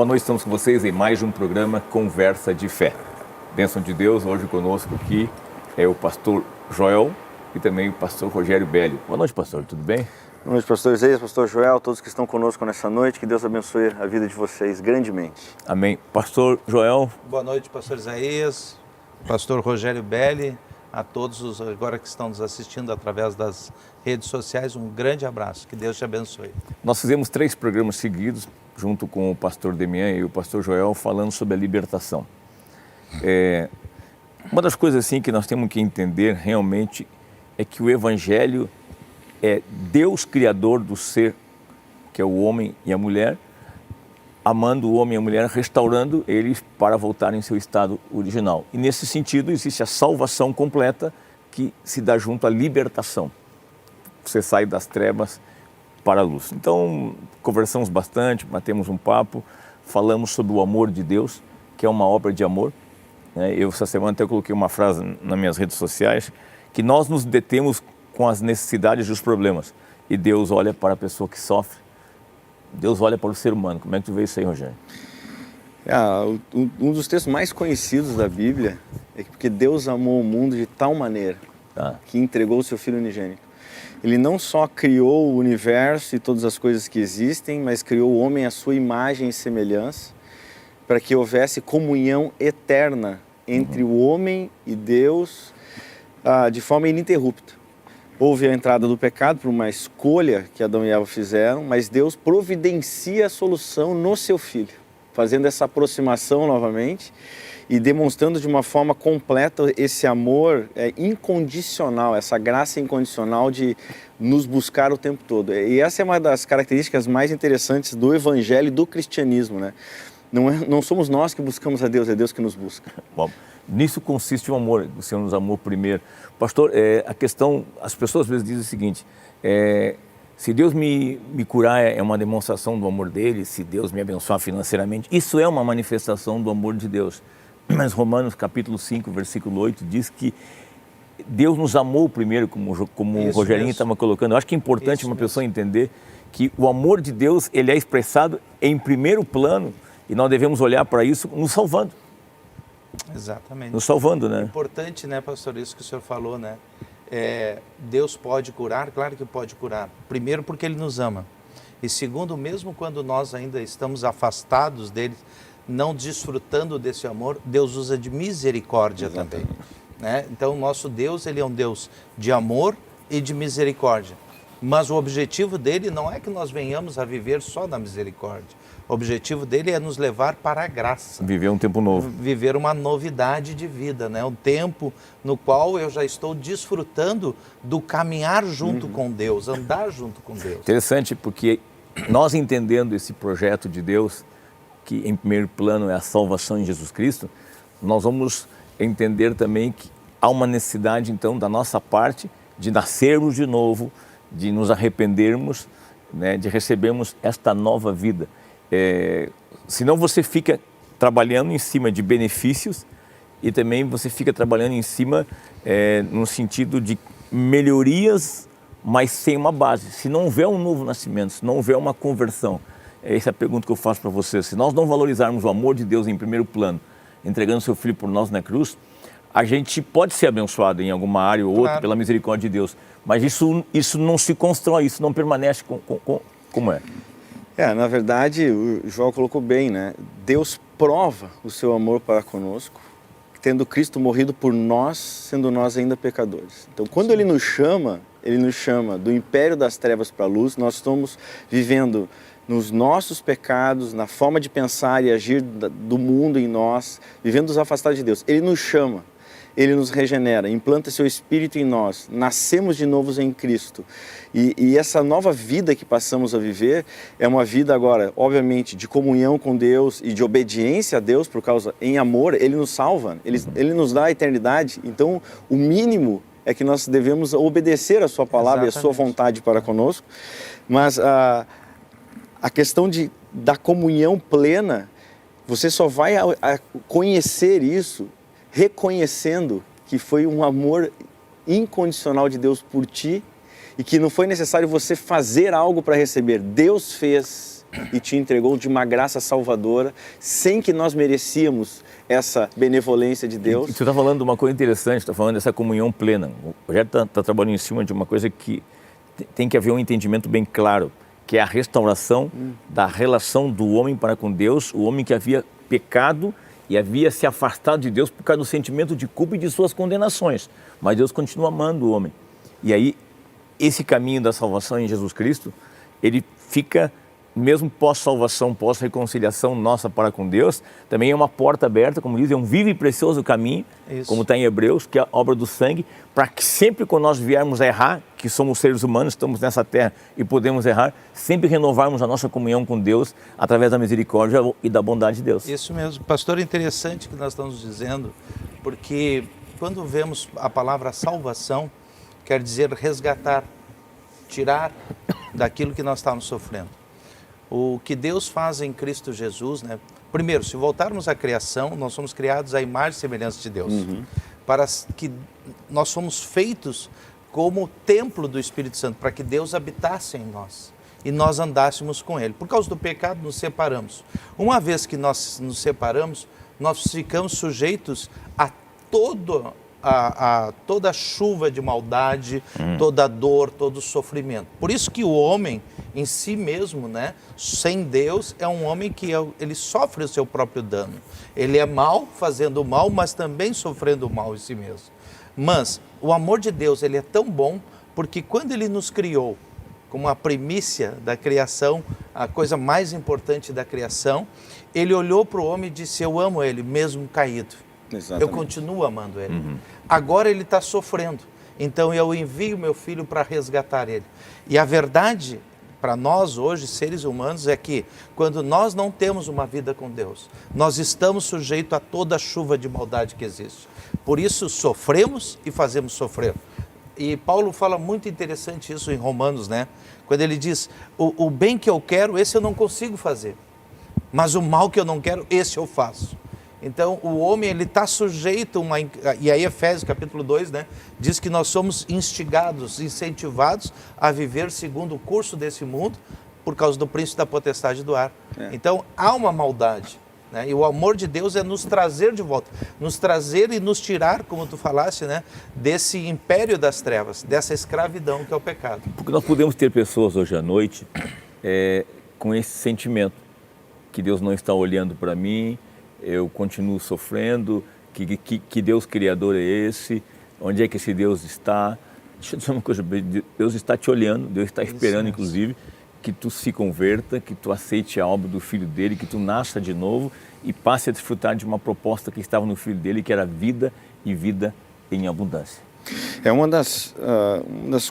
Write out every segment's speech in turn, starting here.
Boa noite, estamos com vocês em mais um programa Conversa de Fé. Bênção de Deus, hoje conosco aqui é o pastor Joel e também o pastor Rogério Belli. Boa noite, pastor, tudo bem? Boa noite, pastor Isaías, pastor Joel, todos que estão conosco nessa noite, que Deus abençoe a vida de vocês grandemente. Amém. Pastor Joel. Boa noite, pastor Isaías, pastor Rogério Belli, a todos os agora que estão nos assistindo através das redes sociais, um grande abraço, que Deus te abençoe. Nós fizemos 3 programas seguidos, junto com o pastor Demian e o pastor Joel, falando sobre a libertação. Uma das coisas assim que nós temos que entender realmente é que o Evangelho é Deus criador do ser, que é o homem e a mulher, amando o homem e a mulher, restaurando eles para voltarem em seu estado original. E nesse sentido existe a salvação completa que se dá junto à libertação. Você sai das trevas para a luz. Então, conversamos bastante, batemos um papo, falamos sobre o amor de Deus, que é uma obra de amor. Eu, essa semana, até coloquei uma frase nas minhas redes sociais, que nós nos detemos com as necessidades e os problemas. E Deus olha para a pessoa que sofre. Deus olha para o ser humano. Como é que tu vê isso aí, Rogério? Um dos textos mais conhecidos da Bíblia é que porque Deus amou o mundo de tal maneira que entregou o seu Filho unigênito. Ele não só criou o universo e todas as coisas que existem, mas criou o homem à sua imagem e semelhança, para que houvesse comunhão eterna entre o homem e Deus de forma ininterrupta. Houve a entrada do pecado por uma escolha que Adão e Eva fizeram, mas Deus providencia a solução no seu Filho, fazendo essa aproximação novamente e demonstrando de uma forma completa esse amor incondicional, essa graça incondicional de nos buscar o tempo todo. E essa é uma das características mais interessantes do Evangelho e do cristianismo, né? Não somos nós que buscamos a Deus, é Deus que nos busca. Bom, nisso consiste o amor, o Senhor nos amou primeiro. Pastor, a questão, as pessoas às vezes dizem o seguinte, se Deus me curar é uma demonstração do amor dele, se Deus me abençoar financeiramente, isso é uma manifestação do amor de Deus. Mas Romanos capítulo 5, versículo 8 diz que Deus nos amou primeiro, como o Rogerinho estava colocando. Eu acho que é importante uma pessoa entender que o amor de Deus ele é expressado em primeiro plano e nós devemos olhar para isso nos salvando. Exatamente. Nos salvando, né? É importante, né, pastor, isso que o senhor falou, né? Deus pode curar, claro que pode curar. Primeiro porque Ele nos ama. E segundo, mesmo quando nós ainda estamos afastados dele, não desfrutando desse amor, Deus usa de misericórdia também. Né? Então, o nosso Deus, Ele é um Deus de amor e de misericórdia. Mas o objetivo dele não é que nós venhamos a viver só na misericórdia. O objetivo dele é nos levar para a graça. Viver um tempo novo. Viver uma novidade de vida, né? Um tempo no qual eu já estou desfrutando do caminhar junto com Deus, andar junto com Deus. Interessante, porque nós entendendo esse projeto de Deus, que em primeiro plano é a salvação em Jesus Cristo, nós vamos entender também que há uma necessidade, então, da nossa parte de nascermos de novo, de nos arrependermos, né, de recebermos esta nova vida. Senão você fica trabalhando em cima de benefícios e também você fica trabalhando em cima no sentido de melhorias, mas sem uma base. Se não houver um novo nascimento, se não houver uma conversão, essa é a pergunta que eu faço para você. Se nós não valorizarmos o amor de Deus em primeiro plano, entregando seu Filho por nós na cruz, a gente pode ser abençoado em alguma área ou outra pela misericórdia de Deus, mas isso não se constrói, isso não permanece como é. Na verdade, o João colocou bem, né? Deus prova o seu amor para conosco, tendo Cristo morrido por nós, sendo nós ainda pecadores. Então, quando Ele nos chama do império das trevas para a luz, nós estamos vivendo nos nossos pecados, na forma de pensar e agir do mundo em nós, vivendo os afastados de Deus. Ele nos chama, Ele nos regenera, implanta seu Espírito em nós, nascemos de novo em Cristo. E essa nova vida que passamos a viver é uma vida agora, obviamente, de comunhão com Deus e de obediência a Deus, por causa, em amor, Ele nos salva, Ele nos dá a eternidade. Então, o mínimo é que nós devemos obedecer a Sua palavra e a Sua vontade para conosco. Mas a questão da comunhão plena, você só vai conhecer isso reconhecendo que foi um amor incondicional de Deus por ti e que não foi necessário você fazer algo para receber. Deus fez e te entregou de uma graça salvadora, sem que nós merecíamos essa benevolência de Deus. E você está falando de uma coisa interessante, está falando dessa comunhão plena. O projeto está trabalhando em cima de uma coisa que tem que haver um entendimento bem claro, que é a restauração da relação do homem para com Deus, o homem que havia pecado e havia se afastado de Deus por causa do sentimento de culpa e de suas condenações. Mas Deus continua amando o homem. E aí, esse caminho da salvação em Jesus Cristo, ele fica, mesmo pós-salvação, pós-reconciliação nossa para com Deus, também é uma porta aberta, como diz, é um vivo e precioso caminho, como está em Hebreus, que é a obra do sangue, para que sempre quando nós viermos a errar, que somos seres humanos, estamos nessa terra e podemos errar, sempre renovarmos a nossa comunhão com Deus através da misericórdia e da bondade de Deus. Isso mesmo. Pastor, é interessante que nós estamos dizendo, porque quando vemos a palavra salvação, quer dizer resgatar, tirar daquilo que nós estamos sofrendo. O que Deus faz em Cristo Jesus, né? Primeiro, se voltarmos à criação, nós somos criados à imagem e semelhança de Deus. Para que nós somos feitos como templo do Espírito Santo, para que Deus habitasse em nós e nós andássemos com Ele. Por causa do pecado, nos separamos. Uma vez que nós nos separamos, nós ficamos sujeitos a toda a chuva de maldade, toda a dor, todo o sofrimento. Por isso que o homem em si mesmo, né, sem Deus, é um homem que ele sofre o seu próprio dano. Ele é mal fazendo mal, mas também sofrendo mal em si mesmo. Mas o amor de Deus, ele é tão bom, porque quando ele nos criou, como a primícia da criação, a coisa mais importante da criação, ele olhou para o homem e disse: eu amo ele, mesmo caído. Exatamente. Eu continuo amando ele. Agora ele está sofrendo, então eu envio meu filho para resgatar ele. E a verdade para nós hoje, seres humanos, é que quando nós não temos uma vida com Deus, nós estamos sujeitos a toda a chuva de maldade que existe. Por isso sofremos e fazemos sofrer. E Paulo fala muito interessante isso em Romanos, né? Quando ele diz: o bem que eu quero, esse eu não consigo fazer, mas o mal que eu não quero, esse eu faço. Então, o homem, ele está sujeito e aí Efésios capítulo 2, né, diz que nós somos instigados, incentivados a viver segundo o curso desse mundo por causa do príncipe da potestade do ar. Então, há uma maldade, né, e o amor de Deus é nos trazer de volta, nos trazer e nos tirar, como tu falaste, né, desse império das trevas, dessa escravidão que é o pecado. Porque nós podemos ter pessoas hoje à noite com esse sentimento, que Deus não está olhando para mim, eu continuo sofrendo, que Deus criador é esse, onde é que esse Deus está? Deixa eu dizer uma coisa, Deus está te olhando, Deus está esperando, inclusive, que tu se converta, que tu aceite a obra do Filho dele, que tu nasça de novo e passe a desfrutar de uma proposta que estava no Filho dele, que era vida e vida em abundância. Uma das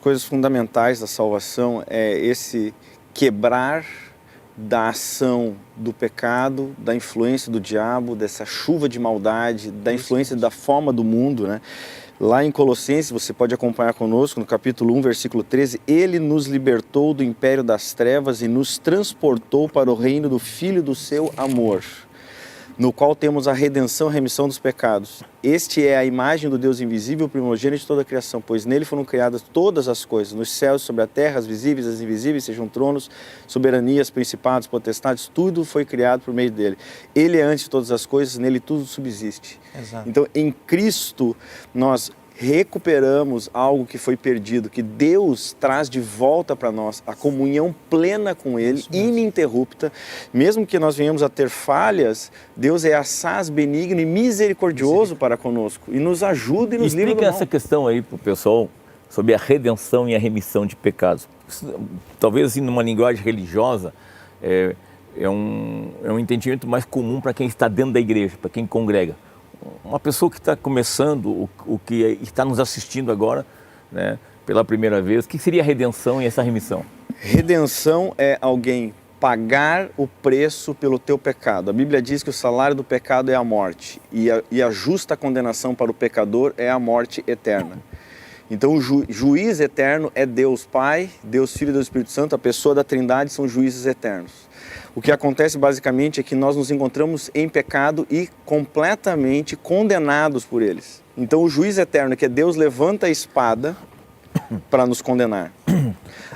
coisas fundamentais da salvação é esse quebrar da ação do pecado, da influência do diabo, dessa chuva de maldade, da influência da forma do mundo, né? Lá em Colossenses, você pode acompanhar conosco, no capítulo 1, versículo 13, ele nos libertou do império das trevas e nos transportou para o reino do Filho do seu amor, no qual temos a redenção e remissão dos pecados. Este é a imagem do Deus invisível, primogênito de toda a criação, pois nele foram criadas todas as coisas, nos céus, sobre a terra, as visíveis, as invisíveis, sejam tronos, soberanias, principados, potestades, tudo foi criado por meio dele. Ele é antes de todas as coisas, nele tudo subsiste. Exato. Então, em Cristo, nós recuperamos algo que foi perdido, que Deus traz de volta para nós, a comunhão plena com Ele, ininterrupta. Mesmo que nós venhamos a ter falhas, Deus é assaz, benigno e misericordioso para conosco e nos ajuda e nos livra do mal. Explica essa questão aí para o pessoal sobre a redenção e a remissão de pecados. Talvez assim, numa linguagem religiosa, é um entendimento mais comum para quem está dentro da igreja, para quem congrega. Uma pessoa que está começando, o que está nos assistindo agora, né, pela primeira vez, o que seria a redenção e essa remissão? Redenção é alguém pagar o preço pelo teu pecado. A Bíblia diz que o salário do pecado é a morte e a justa condenação para o pecador é a morte eterna. Então o juiz eterno é Deus Pai, Deus Filho e Deus Espírito Santo, a pessoa da Trindade são juízes eternos. O que acontece basicamente é que nós nos encontramos em pecado e completamente condenados por eles. Então o juiz eterno, que é Deus, levanta a espada para nos condenar.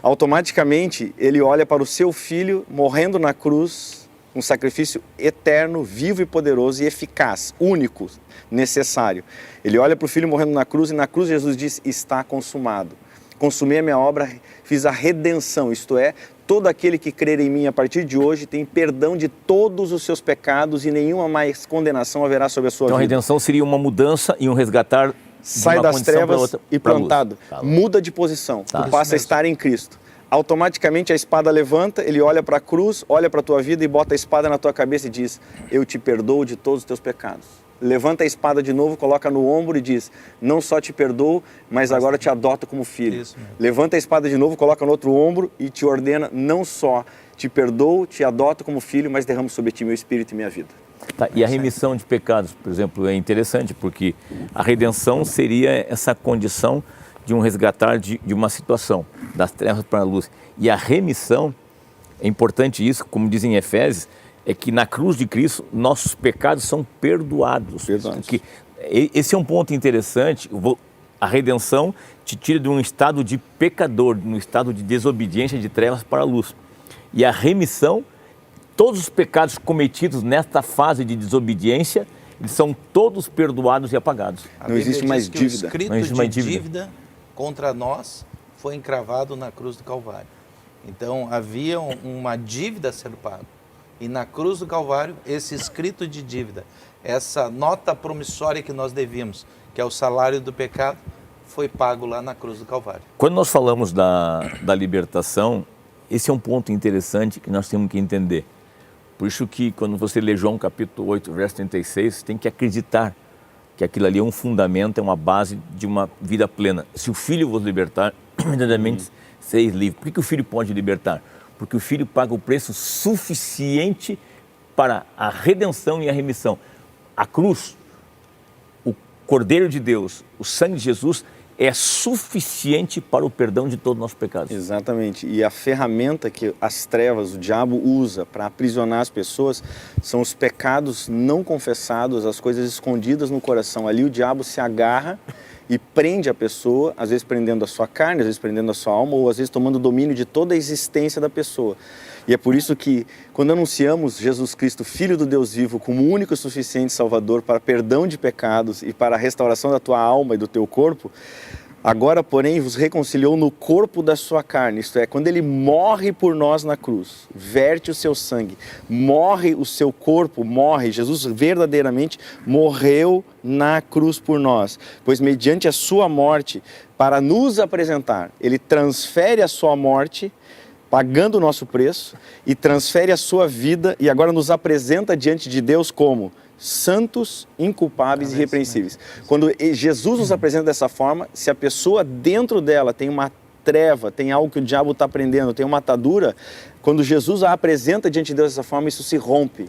automaticamente ele olha para o seu filho morrendo na cruz, um sacrifício eterno, vivo e poderoso e eficaz, único, necessário. Ele olha para o filho morrendo na cruz e na cruz Jesus diz, está consumado. Consumei a minha obra, fiz a redenção, isto é, todo aquele que crer em mim a partir de hoje tem perdão de todos os seus pecados e nenhuma mais condenação haverá sobre a sua vida. Então a redenção seria uma mudança e um resgatar sai das trevas e plantado, muda de posição, tu passa a estar em Cristo. Automaticamente a espada levanta, ele olha para a cruz, olha para a tua vida e bota a espada na tua cabeça e diz, eu te perdoo de todos os teus pecados. Levanta a espada de novo, coloca no ombro e diz, não só te perdoo, mas agora te adoto como filho. Levanta a espada de novo, coloca no outro ombro e te ordena, não só te perdoo, te adoto como filho, mas derramo sobre ti meu espírito e minha vida. Tá, e a remissão de pecados, por exemplo, é interessante, porque a redenção seria essa condição de um resgatar de uma situação, das trevas para a luz. E a remissão, é importante isso, como dizem em Efésios, é que na cruz de Cristo nossos pecados são perdoados. Que esse é um ponto interessante. A redenção te tira de um estado de pecador, de um estado de desobediência, de trevas para a luz. E a remissão, todos os pecados cometidos nesta fase de desobediência, eles são todos perdoados e apagados. Não existe mais dívida. O escrito de dívida contra nós foi encravado na cruz do Calvário. Então havia uma dívida a ser paga. E na cruz do Calvário, esse escrito de dívida, essa nota promissória que nós devíamos, que é o salário do pecado, foi pago lá na cruz do Calvário. Quando nós falamos da libertação, esse é um ponto interessante que nós temos que entender. Por isso que quando você lê João capítulo 8, verso 36, você tem que acreditar que aquilo ali é um fundamento, é uma base de uma vida plena. Se o Filho vos libertar, verdadeiramente sereis livres. Por que o Filho pode libertar? Porque o Filho paga o preço suficiente para a redenção e a remissão. A cruz, o Cordeiro de Deus, o sangue de Jesus é suficiente para o perdão de todos os nossos pecados. Exatamente. E a ferramenta que as trevas, o diabo usa para aprisionar as pessoas são os pecados não confessados, as coisas escondidas no coração. Ali o diabo se agarra e prende a pessoa, às vezes prendendo a sua carne, às vezes prendendo a sua alma, ou às vezes tomando domínio de toda a existência da pessoa. E é por isso que, quando anunciamos Jesus Cristo, Filho do Deus vivo, como único e suficiente Salvador para perdão de pecados e para a restauração da tua alma e do teu corpo, agora, porém, vos reconciliou no corpo da sua carne, isto é, quando ele morre por nós na cruz, verte o seu sangue, morre o seu corpo, morre, Jesus verdadeiramente morreu na cruz por nós, pois mediante a sua morte, para nos apresentar, ele transfere a sua morte, pagando o nosso preço, e transfere a sua vida, e agora nos apresenta diante de Deus como santos, inculpáveis e irrepreensíveis. Quando Jesus nos apresenta dessa forma, se a pessoa dentro dela tem uma treva, tem algo que o diabo está prendendo, tem uma atadura, quando Jesus a apresenta diante de Deus dessa forma, isso se rompe.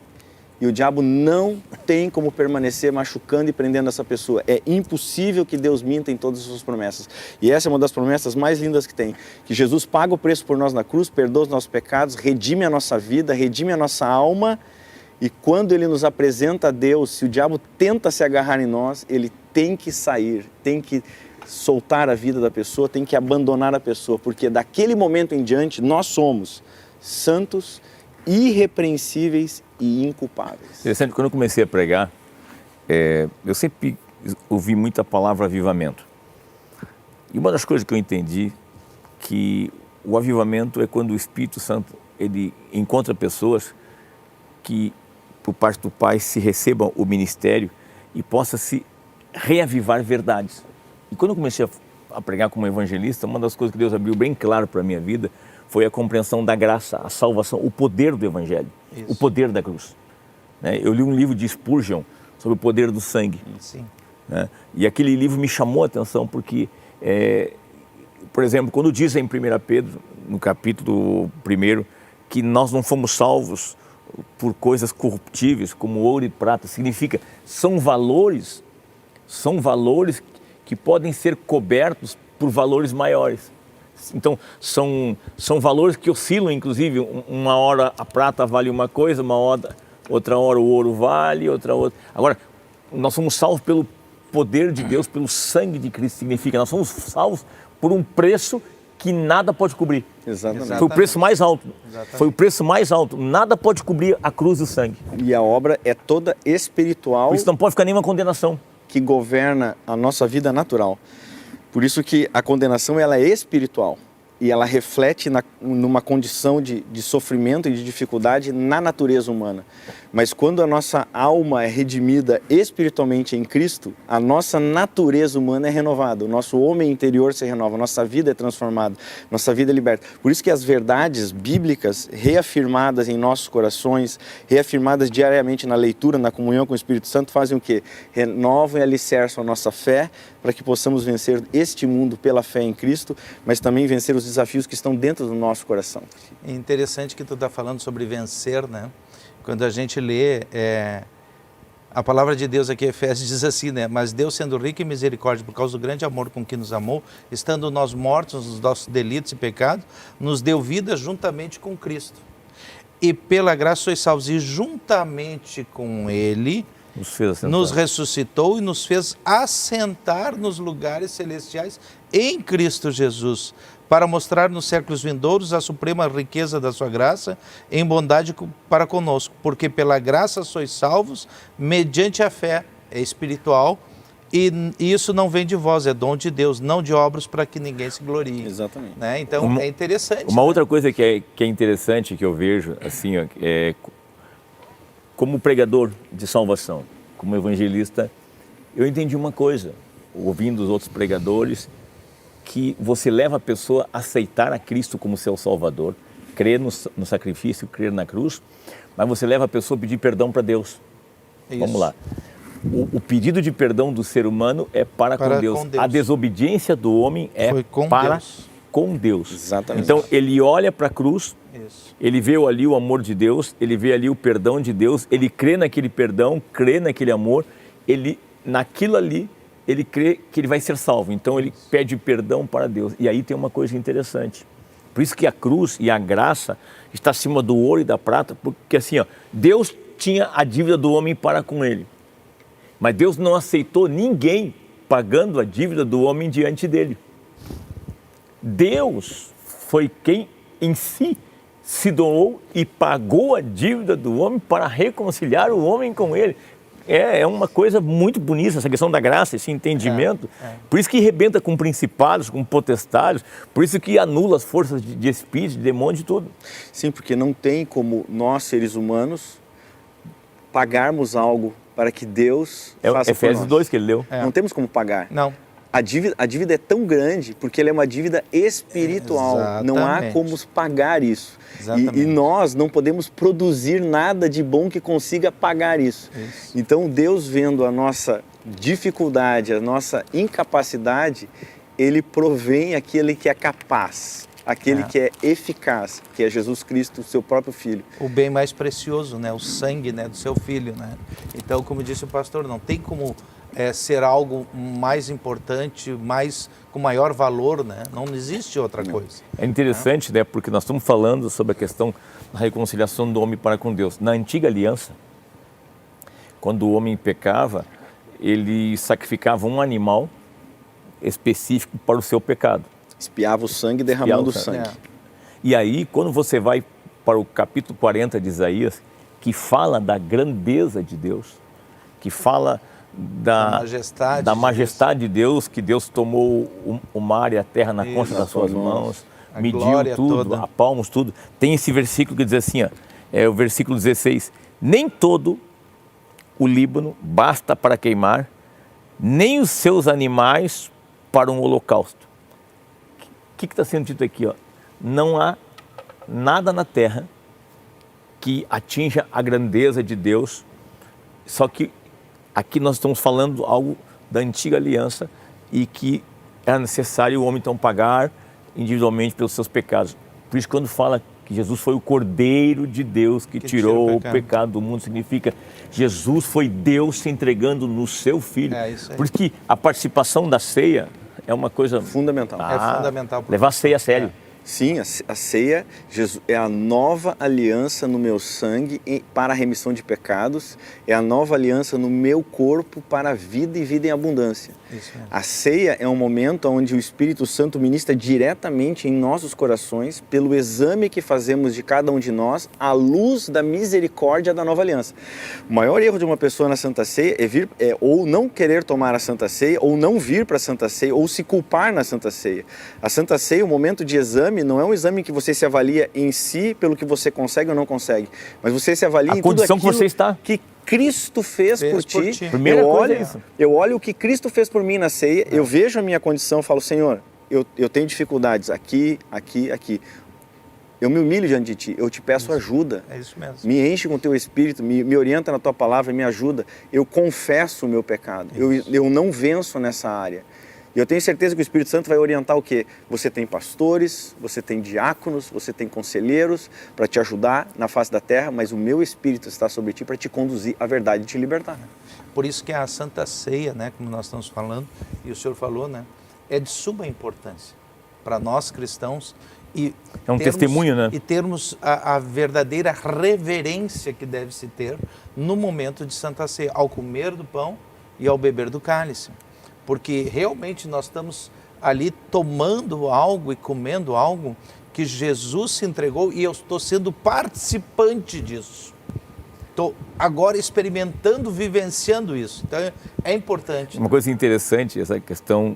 E o diabo não tem como permanecer machucando e prendendo essa pessoa. É impossível que Deus minta em todas as suas promessas. E essa é uma das promessas mais lindas que tem. Que Jesus paga o preço por nós na cruz, perdoa os nossos pecados, redime a nossa vida, redime a nossa alma. E quando ele nos apresenta a Deus, se o diabo tenta se agarrar em nós, ele tem que sair, tem que soltar a vida da pessoa, tem que abandonar a pessoa. Porque daquele momento em diante, nós somos santos, irrepreensíveis e inculpáveis. Interessante, quando eu comecei a pregar, eu sempre ouvi muita palavra avivamento. E uma das coisas que eu entendi, que o avivamento é quando o Espírito Santo ele encontra pessoas que, por parte do Pai, se recebam o ministério e possa se reavivar verdades. E quando eu comecei a pregar como evangelista, uma das coisas que Deus abriu bem claro para a minha vida foi a compreensão da graça, a salvação, o poder do Evangelho, o poder da cruz. Eu li um livro de Spurgeon sobre o poder do sangue. Sim. E aquele livro me chamou a atenção porque, por exemplo, quando diz em 1 Pedro, no capítulo 1, que nós não fomos salvos por coisas corruptíveis, como ouro e prata, significa, são valores que podem ser cobertos por valores maiores. Então, são valores que oscilam, inclusive, uma hora a prata vale uma coisa, outra hora o ouro vale, outra. Agora, nós somos salvos pelo poder de Deus, pelo sangue de Cristo, significa, nós somos salvos por um preço que nada pode cobrir. Exatamente. Foi o preço mais alto. Exatamente. Foi o preço mais alto. Nada pode cobrir a cruz e o sangue. E a obra é toda espiritual, Por isso não pode ficar nenhuma condenação. que governa a nossa vida natural. Por isso que a condenação ela é espiritual e ela reflete numa condição de sofrimento e de dificuldade na natureza humana. Mas quando a nossa alma é redimida espiritualmente em Cristo, a nossa natureza humana é renovada, o nosso homem interior se renova, a nossa vida é transformada, nossa vida é liberta. Por isso que as verdades bíblicas reafirmadas em nossos corações, reafirmadas diariamente na leitura, na comunhão com o Espírito Santo, fazem o quê? Renovam e alicerçam a nossa fé para que possamos vencer este mundo pela fé em Cristo, mas também vencer os desafios que estão dentro do nosso coração. É interessante que tu está falando sobre vencer, né? Quando a gente lê, a palavra de Deus aqui, Efésios, diz assim, né? Mas Deus, sendo rico em misericórdia, por causa do grande amor com que nos amou, estando nós mortos nos nossos delitos e pecados, nos deu vida juntamente com Cristo. E pela graça sois salvos, e juntamente com Ele nos ressuscitou e nos fez assentar nos lugares celestiais em Cristo Jesus, para mostrar nos séculos vindouros a suprema riqueza da sua graça em bondade para conosco, porque pela graça sois salvos mediante a fé espiritual, e isso não vem de vós, é dom de Deus, não de obras para que ninguém se glorie. Exatamente. Né? Então é interessante. Uma outra coisa que é interessante, que eu vejo, assim, ó, como pregador de salvação, como evangelista, eu entendi uma coisa, ouvindo os outros pregadores, que você leva a pessoa a aceitar a Cristo como seu Salvador, crer no sacrifício, crer na cruz, mas você leva a pessoa a pedir perdão para Deus. Isso. Vamos lá. O pedido de perdão do ser humano é para com Deus. A desobediência do homem é com Deus. Exatamente. Então ele olha para a cruz, Isso. ele vê ali o amor de Deus, ele vê ali o perdão de Deus, ele crê naquele perdão, crê naquele amor, naquilo ali, ele crê que ele vai ser salvo. Então ele pede perdão para Deus. E aí tem uma coisa interessante. Por isso que a cruz e a graça está acima do ouro e da prata, porque assim, ó, Deus tinha a dívida do homem para com ele. Mas Deus não aceitou ninguém pagando a dívida do homem diante dele. Deus foi quem em si se doou e pagou a dívida do homem para reconciliar o homem com ele. É uma coisa muito bonita essa questão da graça, esse entendimento. Por isso que rebenta com principados, com potestades, por isso que anula as forças de espírito, de demônio, de tudo. Sim, porque não tem como nós, seres humanos, pagarmos algo para que Deus faça por nós. Efésios 2 que ele leu. Não temos como pagar. Não. A dívida é tão grande porque ela é uma dívida espiritual. Exatamente. Não há como pagar isso. Exatamente. E nós não podemos produzir nada de bom que consiga pagar isso. Então Deus, vendo a nossa dificuldade, a nossa incapacidade, Ele provém aquele que é capaz, aquele que é eficaz, que é Jesus Cristo, o seu próprio Filho. O bem mais precioso, né? O sangue, né? Do seu filho, né? Então, como disse o pastor, não tem como ser algo mais importante, com maior valor, né? Não existe outra coisa. É interessante, né? Porque nós estamos falando sobre a questão da reconciliação do homem para com Deus. Na antiga aliança, quando o homem pecava, ele sacrificava um animal específico para o seu pecado. Espiava o sangue derramando o sangue. E aí, quando você vai para o capítulo 40 de Isaías, que fala da grandeza de Deus, que fala da majestade de Deus, que Deus tomou o mar e a terra na concha das suas mãos, mediu tudo, a palmos, tudo. Tem esse versículo que diz assim, ó, o versículo 16, nem todo o Líbano basta para queimar, nem os seus animais para um holocausto. O que está sendo dito aqui? Ó? Não há nada na terra que atinja a grandeza de Deus, só que aqui nós estamos falando algo da antiga aliança e que era necessário o homem então pagar individualmente pelos seus pecados. Por isso, quando fala que Jesus foi o Cordeiro de Deus que tirou o pecado do mundo, significa Jesus foi Deus se entregando no seu Filho. Isso aí. Porque a participação da ceia é uma coisa fundamental. É fundamental. Levar a ceia a sério. Sim, a ceia é a nova aliança no meu sangue para a remissão de pecados, é a nova aliança no meu corpo para a vida e vida em abundância. Isso mesmo. A ceia é um momento onde o Espírito Santo ministra diretamente em nossos corações pelo exame que fazemos de cada um de nós à luz da misericórdia da nova aliança. O maior erro de uma pessoa na Santa Ceia é ou não querer tomar a Santa Ceia, ou não vir para a Santa Ceia, ou se culpar na Santa Ceia. A Santa Ceia, o momento de exame, não é um exame que você se avalia em si pelo que você consegue ou não consegue, mas você se avalia em tudo aquilo que você está. Que Cristo fez por ti. Primeira coisa é isso. Eu olho o que Cristo fez por mim na ceia, eu vejo a minha condição, falo, Senhor, eu tenho dificuldades aqui, aqui, aqui. Eu me humilho diante de Ti, eu te peço ajuda. É isso mesmo. Me enche com o Teu Espírito, me orienta na Tua palavra, me ajuda. Eu confesso o meu pecado, eu não venço nessa área. E eu tenho certeza que o Espírito Santo vai orientar o quê? Você tem pastores, você tem diáconos, você tem conselheiros para te ajudar na face da terra, mas o meu Espírito está sobre ti para te conduzir à verdade e te libertar. Por isso que a Santa Ceia, né, como nós estamos falando, e o senhor falou, né, é de suma importância para nós cristãos. E é um testemunho, né? E termos a verdadeira reverência que deve se ter no momento de Santa Ceia, ao comer do pão e ao beber do cálice. Porque realmente nós estamos ali tomando algo e comendo algo que Jesus se entregou e eu estou sendo participante disso. Estou agora experimentando, vivenciando isso. Então é importante. Uma coisa interessante, essa questão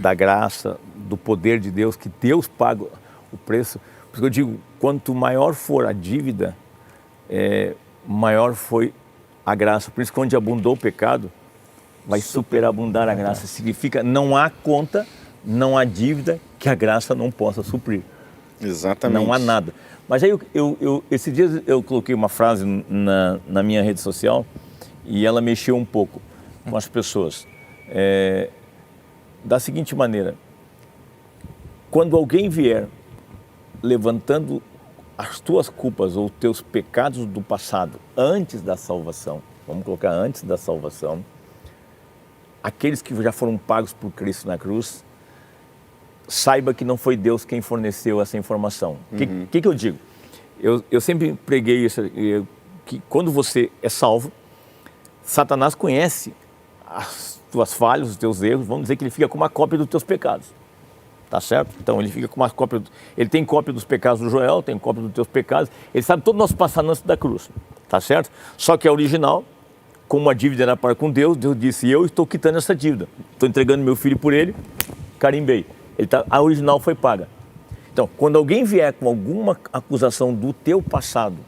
da graça, do poder de Deus, que Deus paga o preço. Por isso que eu digo, quanto maior for a dívida, maior foi a graça. Por isso que onde abundou o pecado, vai superabundar a graça. Significa não há conta, não há dívida que a graça não possa suprir. Exatamente. Não há nada. Mas aí esses dias eu coloquei uma frase na minha rede social e ela mexeu um pouco com as pessoas. Da seguinte maneira: quando alguém vier levantando as tuas culpas ou teus pecados do passado antes da salvação, vamos colocar antes da salvação, aqueles que já foram pagos por Cristo na cruz, saiba que não foi Deus quem forneceu essa informação. O que eu digo? Eu sempre preguei isso, que quando você é salvo, Satanás conhece as tuas falhas, os teus erros, vamos dizer que ele fica com uma cópia dos teus pecados. Tá certo? Então ele fica com uma cópia, ele tem cópia dos pecados do Joel, tem cópia dos teus pecados, ele sabe todo o nosso passado antes da cruz. Tá certo? Só que a original, como a dívida era para com Deus, Deus disse, eu estou quitando essa dívida. Estou entregando meu filho por ele, carimbei. A original foi paga. Então, quando alguém vier com alguma acusação do teu passado,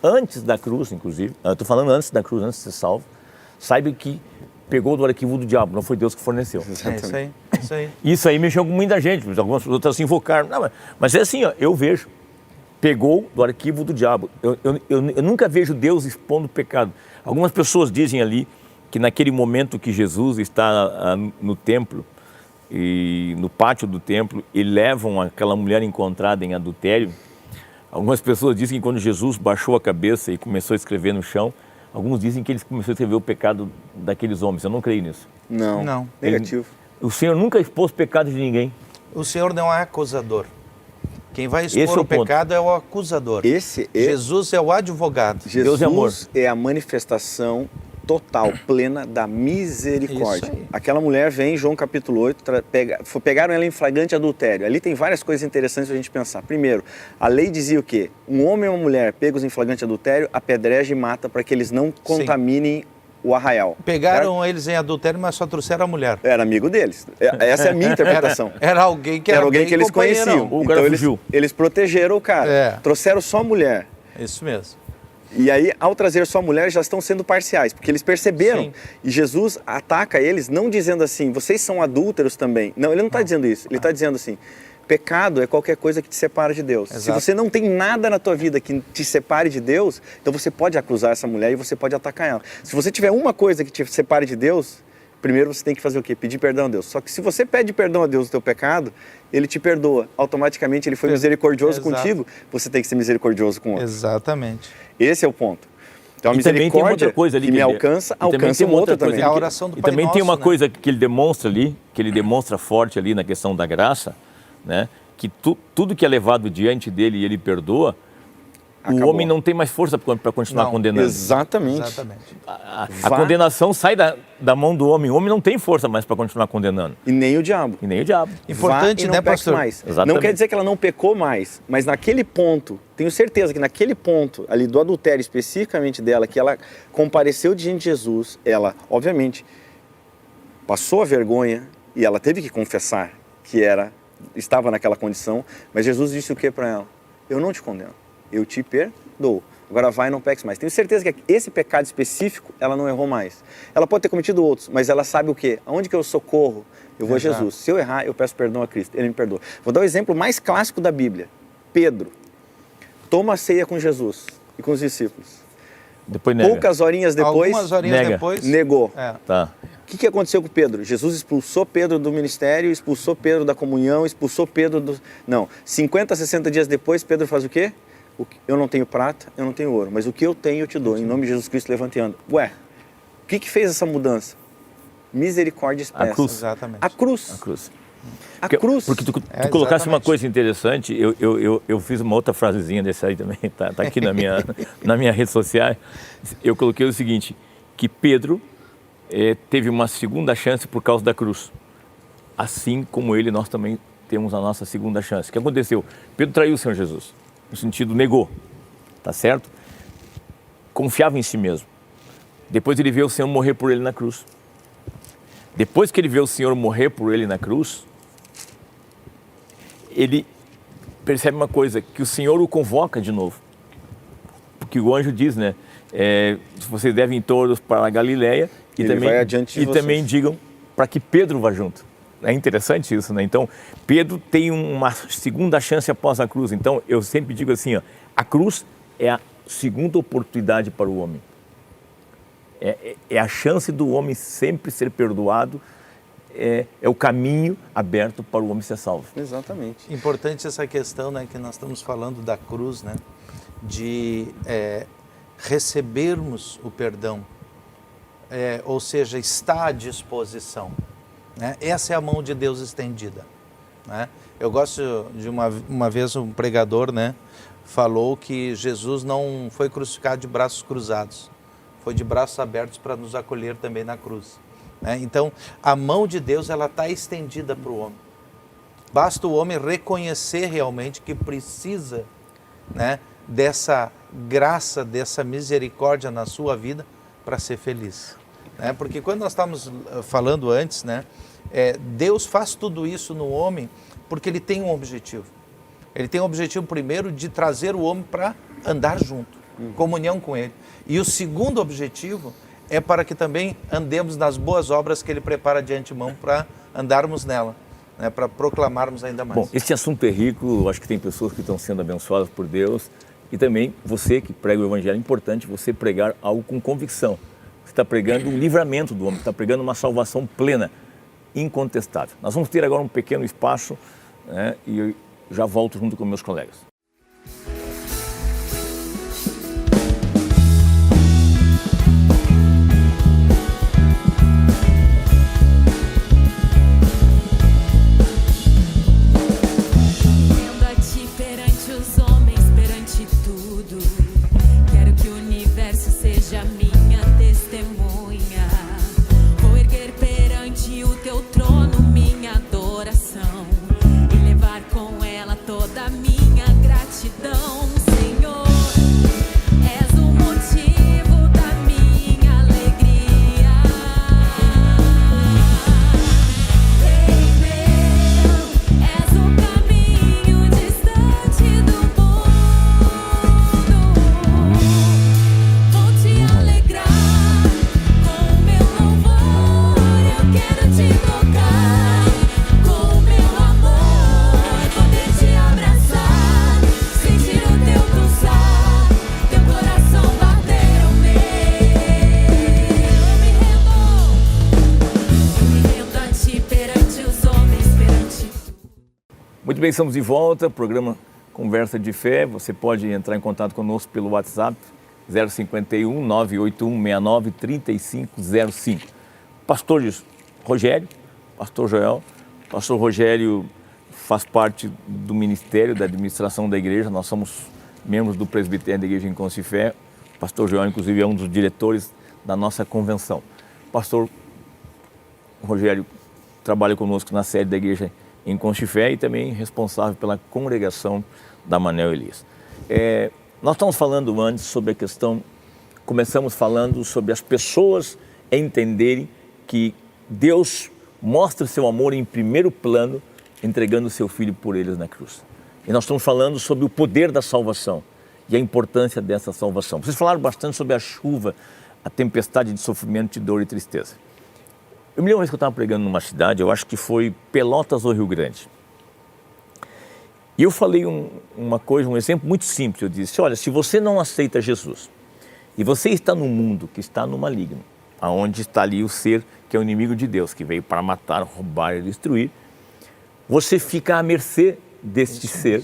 antes da cruz, inclusive, eu estou falando antes da cruz, antes de ser salvo, saiba que pegou do arquivo do diabo, não foi Deus que forneceu. Isso aí. Isso aí mexeu com muita gente, algumas outras se invocaram. Não, mas é assim, ó, eu vejo. Pegou do arquivo do diabo. Eu nunca vejo Deus expondo pecado. Algumas pessoas dizem ali que naquele momento que Jesus está no templo, e no pátio do templo, e levam aquela mulher encontrada em adultério, algumas pessoas dizem que quando Jesus baixou a cabeça e começou a escrever no chão, alguns dizem que ele começou a escrever o pecado daqueles homens. Eu não creio nisso. Não. Negativo. O Senhor nunca expôs pecado de ninguém. O Senhor não é acusador. Quem vai expor o pecado é o acusador. Jesus é o advogado. Jesus Deus é amor. É a manifestação total, plena da misericórdia. Aquela mulher vem, João capítulo 8, pegaram ela em flagrante adultério. Ali tem várias coisas interessantes para a gente pensar. Primeiro, a lei dizia o quê? Um homem ou uma mulher pegos em flagrante adultério, apedreja e mata para que eles não contaminem o arraial. Pegaram eles em adultério, mas só trouxeram a mulher. Era amigo deles. Essa é a minha interpretação. Era alguém que eles conheciam. O cara fugiu. Eles protegeram o cara. Trouxeram só a mulher. Isso mesmo. E aí, ao trazer só a mulher, já estão sendo parciais, porque eles perceberam. Sim. E Jesus ataca eles não dizendo assim, vocês são adúlteros também. Não, ele não está dizendo isso. Ele está dizendo assim, pecado é qualquer coisa que te separa de Deus. Exato. Se você não tem nada na tua vida que te separe de Deus, então você pode acusar essa mulher e você pode atacar ela. Se você tiver uma coisa que te separe de Deus, primeiro você tem que fazer o quê? Pedir perdão a Deus. Só que se você pede perdão a Deus do teu pecado, Ele te perdoa. Automaticamente Ele foi misericordioso contigo, você tem que ser misericordioso com o outro. Exatamente. Esse é o ponto. Então a misericórdia que me alcança um outro também. A oração do Pai também Nosso, tem uma coisa que ele demonstra ali, que ele demonstra forte ali na questão da graça, né? Que tudo que é levado diante dele e ele perdoa, Acabou. O homem não tem mais força para continuar Não, condenando. Exatamente. Exatamente. A condenação sai da mão do homem. O homem não tem força mais para continuar condenando. E nem o diabo. E nem o diabo. Importante, Vá e não né, peque pastor? mais. Exatamente. Não quer dizer que ela não pecou mais, mas naquele ponto, tenho certeza que naquele ponto ali do adultério especificamente dela, que ela compareceu diante de Jesus, ela, obviamente, passou a vergonha e ela teve que confessar que estava naquela condição, mas Jesus disse o que para ela? Eu não te condeno, eu te perdoo. Agora vai e não peques mais. Tenho certeza que esse pecado específico, ela não errou mais. Ela pode ter cometido outros, mas ela sabe o quê? Aonde que eu socorro? Eu vou a Jesus. Se eu errar, eu peço perdão a Cristo. Ele me perdoa. Vou dar o exemplo mais clássico da Bíblia. Pedro toma a ceia com Jesus e com os discípulos. Depois nega. Poucas horinhas depois, Algumas horinhas nega. depois... negou. É. Tá. O que aconteceu com Pedro? Jesus expulsou Pedro do ministério, expulsou Pedro da comunhão, expulsou Pedro do... Não, 50, 60 dias depois, Pedro faz o quê? Eu não tenho prata, eu não tenho ouro, mas o que eu tenho eu te dou. Em nome de Jesus Cristo, levante e anda. Ué, o que fez essa mudança? Misericórdia expressa. A cruz. Exatamente. A cruz. A cruz. A cruz. Porque tu É, colocasse uma exatamente. coisa interessante, eu fiz uma outra frasezinha desse aí também, tá aqui na minha rede social. Eu coloquei o seguinte, que Pedro teve uma segunda chance por causa da cruz. Assim como ele, nós também temos a nossa segunda chance. O que aconteceu? Pedro traiu o Senhor Jesus, no sentido negou, tá certo? Confiava em si mesmo. Depois ele vê o Senhor morrer por ele na cruz. Depois que ele vê o Senhor morrer por ele na cruz, ele percebe uma coisa, que o Senhor o convoca de novo. Porque o anjo diz, né? Vocês devem ir todos para a Galileia e Ele vai adiante de vocês. também digam para que Pedro vá junto. É interessante isso, né? Então, Pedro tem uma segunda chance após a cruz. Então, eu sempre digo assim, ó, a cruz é a segunda oportunidade para o homem. É a chance do homem sempre ser perdoado, é o caminho aberto para o homem ser salvo. Exatamente. Importante essa questão, né, que nós estamos falando da cruz, né, de recebermos o perdão, ou seja, está à disposição. Né? Essa é a mão de Deus estendida. Né? Eu gosto de uma vez um pregador, né, falou que Jesus não foi crucificado de braços cruzados, foi de braços abertos para nos acolher também na cruz. Né? Então, a mão de Deus ela está estendida para o homem. Basta o homem reconhecer realmente que precisa, né, dessa graça, dessa misericórdia na sua vida para ser feliz. Né? Porque quando nós estávamos falando antes, né, Deus faz tudo isso no homem porque ele tem um objetivo. Ele tem o objetivo primeiro de trazer o homem para andar junto, comunhão com ele. E o segundo objetivo é para que também andemos nas boas obras que ele prepara de antemão para andarmos nela, né, para proclamarmos ainda mais. Bom, esse assunto é rico, acho que tem pessoas que estão sendo abençoadas por Deus e também você que prega o Evangelho, é importante você pregar algo com convicção. Você está pregando o livramento do homem, está pregando uma salvação plena, incontestável. Nós vamos ter agora um pequeno espaço, né, e eu já volto junto com meus colegas. Muito bem, estamos de volta, programa Conversa de Fé. Você pode entrar em contato conosco pelo WhatsApp 051 981 69 3505. Pastor Rogério, Pastor Joel. Pastor Rogério faz parte do ministério, da administração da igreja. Nós somos membros do presbitério da Igreja Encontro e Fé. O pastor João, inclusive, é um dos diretores da nossa convenção. O pastor Rogério trabalha conosco na sede da Igreja Encontro e Fé e também responsável pela congregação da Manel Elias. Nós estamos falando antes sobre a questão, começamos falando sobre as pessoas entenderem que Deus mostra o seu amor em primeiro plano, entregando o seu Filho por eles na cruz. E nós estamos falando sobre o poder da salvação e a importância dessa salvação. Vocês falaram bastante sobre a chuva, a tempestade de sofrimento, de dor e tristeza. Eu me lembro uma vez que eu estava pregando numa cidade, eu acho que foi Pelotas ou Rio Grande. E eu falei uma coisa, um exemplo muito simples. Eu disse, olha, se você não aceita Jesus e você está num mundo que está no maligno, aonde está ali o ser que é o inimigo de Deus, que veio para matar, roubar e destruir, você fica à mercê deste ser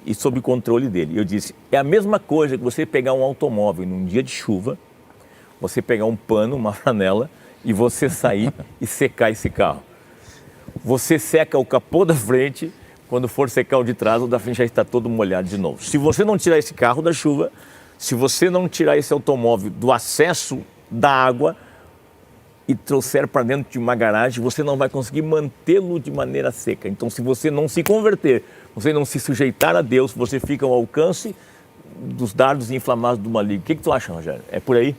e sob o controle dele. Eu disse, é a mesma coisa que você pegar um automóvel num dia de chuva, você pegar um pano, uma flanela e você sair e secar esse carro. Você seca o capô da frente, quando for secar o de trás, o da frente já está todo molhado de novo. Se você não tirar esse carro da chuva, se você não tirar esse automóvel do acesso da água e trouxer para dentro de uma garagem, você não vai conseguir mantê-lo de maneira seca. Então, se você não se converter, você não se sujeitar a Deus, você fica ao alcance dos dardos inflamados do maligno. O que tu acha, Rogério? É por aí?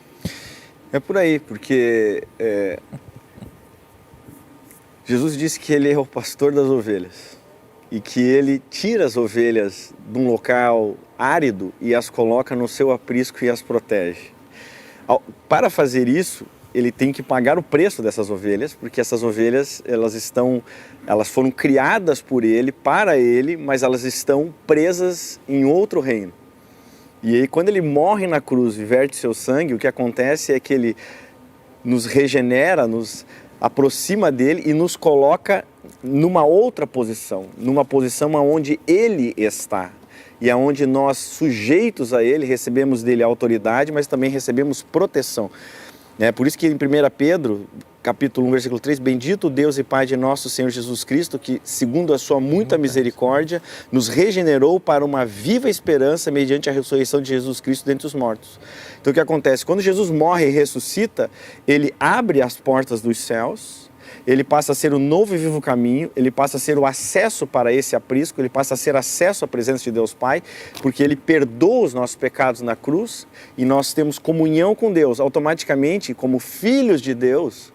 É por aí, porque Jesus disse que ele é o pastor das ovelhas e que ele tira as ovelhas de um local árido e as coloca no seu aprisco e as protege. Para fazer isso, ele tem que pagar o preço dessas ovelhas, porque essas ovelhas elas foram criadas por ele, para ele, mas elas estão presas em outro reino. E aí, quando ele morre na cruz e verte seu sangue, o que acontece é que ele nos regenera, nos aproxima dele e nos coloca numa outra posição, numa posição onde ele está. E aonde nós, sujeitos a ele, recebemos dele a autoridade, mas também recebemos proteção. Por isso que em 1 Pedro, capítulo 1, versículo 3, bendito Deus e Pai de nosso Senhor Jesus Cristo, que segundo a sua muita misericórdia, nos regenerou para uma viva esperança mediante a ressurreição de Jesus Cristo dentre os mortos. Então o que acontece? Quando Jesus morre e ressuscita, ele abre as portas dos céus, ele passa a ser o novo e vivo caminho, ele passa a ser o acesso para esse aprisco, ele passa a ser acesso à presença de Deus Pai, porque ele perdoa os nossos pecados na cruz e nós temos comunhão com Deus. Automaticamente, como filhos de Deus,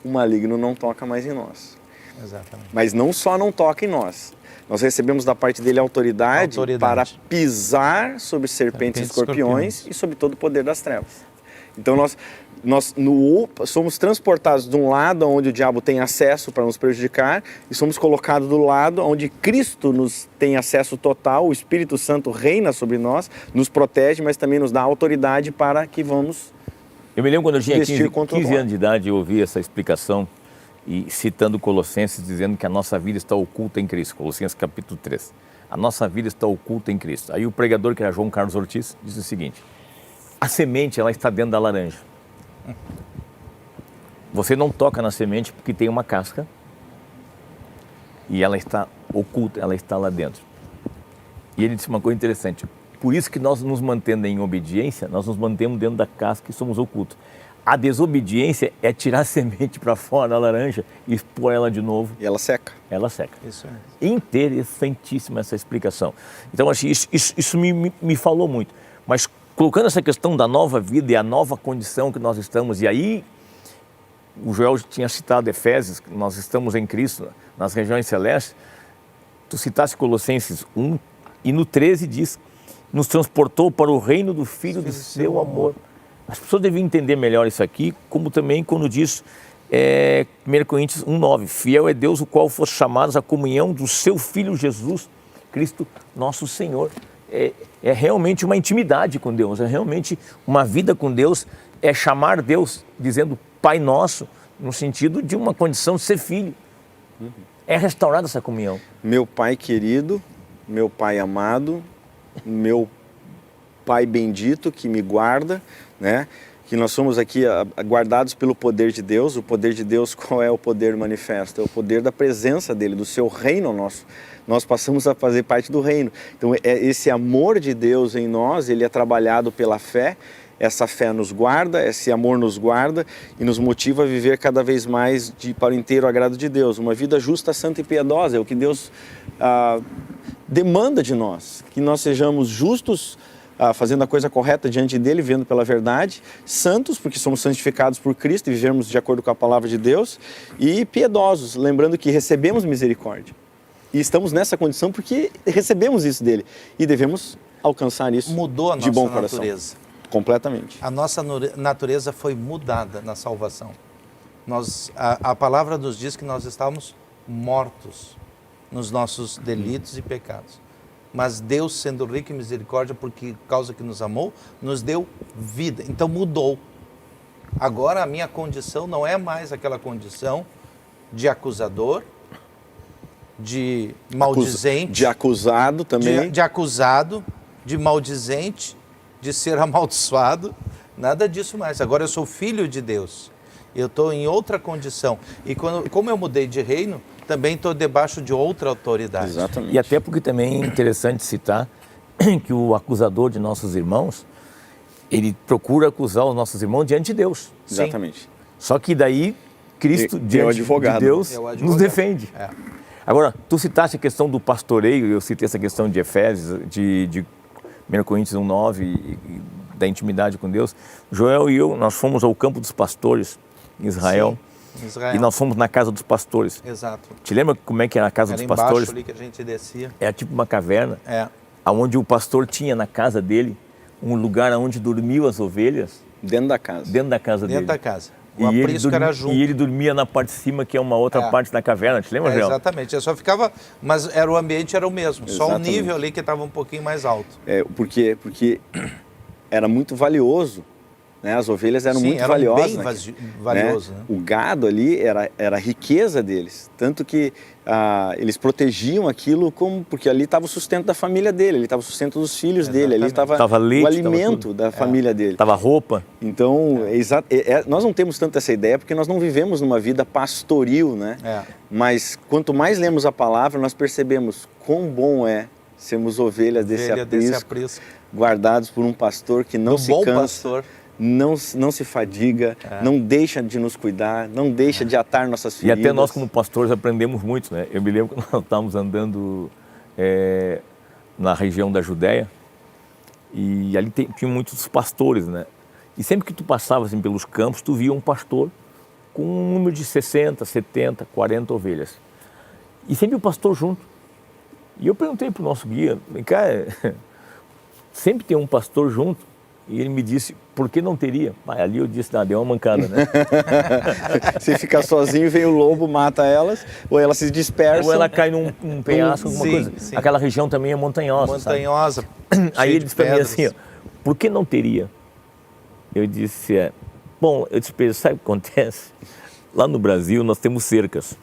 o maligno não toca mais em nós. Exatamente. Mas não só não toca em nós, nós recebemos da parte dele autoridade. Para pisar sobre serpentes e escorpiões e sobre todo o poder das trevas. Então nós somos transportados de um lado onde o diabo tem acesso para nos prejudicar e somos colocados do lado onde Cristo nos tem acesso total, o Espírito Santo reina sobre nós, nos protege, mas também nos dá autoridade para que vamos. Eu me lembro quando eu tinha 15 anos de idade, eu ouvi essa explicação e citando Colossenses, dizendo que a nossa vida está oculta em Cristo, Colossenses capítulo 3. A nossa vida está oculta em Cristo. Aí o pregador, que era João Carlos Ortiz, disse o seguinte, a semente ela está dentro da laranja. Você não toca na semente porque tem uma casca e ela está oculta, ela está lá dentro. E ele disse uma coisa interessante, por isso que nós nos mantendo em obediência, nós nos mantemos dentro da casca e somos ocultos. A desobediência é tirar a semente para fora da laranja e expor ela de novo. E ela seca. Ela seca. Isso é. Interessantíssima essa explicação. Então, acho que isso me falou muito. Mas colocando essa questão da nova vida e a nova condição que nós estamos, e aí o Joel tinha citado Efésios, que nós estamos em Cristo, nas regiões celestes, tu citaste Colossenses 1, e no 13 diz, nos transportou para o reino do Filho do seu amor. As pessoas devem entender melhor isso aqui, como também quando diz 1 Coríntios 1,9, fiel é Deus, o qual fosse chamados à comunhão do seu Filho Jesus Cristo, nosso Senhor. É realmente uma intimidade com Deus, é realmente uma vida com Deus, é chamar Deus dizendo Pai Nosso, no sentido de uma condição de ser filho. É restaurada essa comunhão. Meu Pai querido, meu Pai amado, meu Pai bendito que me guarda, né? Que nós somos aqui guardados pelo poder de Deus. O poder de Deus, qual é o poder manifesto? É o poder da presença dele, do seu reino nosso. nós passamos a fazer parte do reino. Então, esse amor de Deus em nós, ele é trabalhado pela fé. Essa fé nos guarda, esse amor nos guarda e nos motiva a viver cada vez mais para o inteiro agrado de Deus. Uma vida justa, santa e piedosa é o que Deus demanda de nós. Que nós sejamos justos, fazendo a coisa correta diante dele, vivendo pela verdade, santos, porque somos santificados por Cristo e vivemos de acordo com a palavra de Deus, e piedosos, lembrando que recebemos misericórdia. E estamos nessa condição porque recebemos isso dele e devemos alcançar isso de bom coração. Natureza. Completamente. A nossa natureza foi mudada na salvação. A palavra nos diz que nós estávamos mortos nos nossos delitos e pecados. Mas Deus, sendo rico em misericórdia, por causa que nos amou, nos deu vida. Então mudou. Agora a minha condição não é mais aquela condição de acusador, de maldizente. De acusado também. De acusado, de maldizente, de ser amaldiçoado. Nada disso mais. Agora eu sou filho de Deus. Eu estou em outra condição. E como eu mudei de reino, também estou debaixo de outra autoridade. Exatamente. E até porque também é interessante citar que o acusador de nossos irmãos, ele procura acusar os nossos irmãos diante de Deus. Exatamente. Só que daí Cristo, diante de Deus, nos defende. É. Agora, tu citaste a questão do pastoreio, eu citei essa questão de Efésios, de 1 Coríntios 1:9 e da intimidade com Deus. Joel e eu, nós fomos ao campo dos pastores em Israel. Sim, Israel. E nós fomos na casa dos pastores. Exato. Te lembra como é que era a casa dos pastores? Era embaixo ali que a gente descia. Era tipo uma caverna, É. onde o pastor tinha na casa dele um lugar onde dormiam as ovelhas. Dentro da casa. Dentro da casa Dentro dele. da casa. O aprisco era junto. E ele dormia na parte de cima, que é uma outra parte da caverna. Te lembra, Joel? Exatamente. Eu só ficava... Mas o ambiente era o mesmo. Só o Exatamente. nível ali que estava um pouquinho mais alto. Porque era muito valioso. Né? As ovelhas eram muito valiosas. Bem valioso. Né? O gado ali era a riqueza deles. Tanto que eles protegiam aquilo porque ali estava o sustento da família dele, ali estava o sustento dos filhos dele, ali estava leite, o alimento da família dele. Estava roupa. Então, nós não temos tanto essa ideia porque nós não vivemos numa vida pastoril, né? Mas quanto mais lemos a palavra, nós percebemos quão bom é sermos ovelhas desse aprisco, guardados por um pastor que não se cansa. Pastor. Não se fadiga, não deixa de nos cuidar, não deixa de atar nossas feridas. E até nós como pastores aprendemos muito, né? Eu me lembro que nós estávamos andando na região da Judéia e ali tinha muitos pastores, né? E sempre que tu passava assim, pelos campos, tu via um pastor com um número de 60, 70, 40 ovelhas. E sempre o pastor junto. E eu perguntei para o nosso guia, vem cá, sempre tem um pastor junto? E ele me disse, por que não teria? Ali eu disse, deu uma mancada, né? Se ficar sozinho, vem o lobo, mata elas, ou elas se dispersam. Ou ela cai num penhasco, alguma coisa. Sim. Aquela região também é montanhosa, Montanhosa. Aí ele disse para mim assim, por que não teria? Eu disse, bom, eu disse, sabe o que acontece? Lá no Brasil nós temos cercas.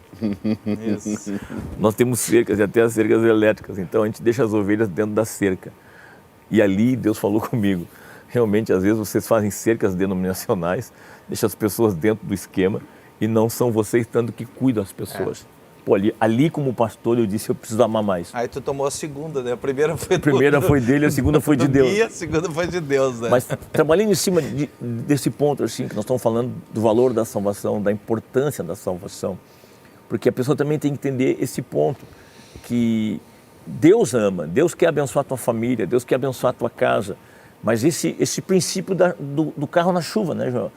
Isso. Nós temos cercas e até as cercas elétricas, então a gente deixa as ovelhas dentro da cerca. E ali Deus falou comigo. Realmente, às vezes, vocês fazem cercas denominacionais, deixam as pessoas dentro do esquema e não são vocês tanto que cuidam das pessoas. Pô, ali como pastor, eu disse, eu preciso amar mais. Aí tu tomou a segunda, né? A primeira foi dele, a segunda foi de Deus. E a segunda foi de Deus, né? Mas trabalhando em cima desse ponto, assim, que nós estamos falando do valor da salvação, da importância da salvação, porque a pessoa também tem que entender esse ponto, que Deus ama, Deus quer abençoar a tua família, Deus quer abençoar a tua casa, mas esse princípio do carro na chuva, né, João?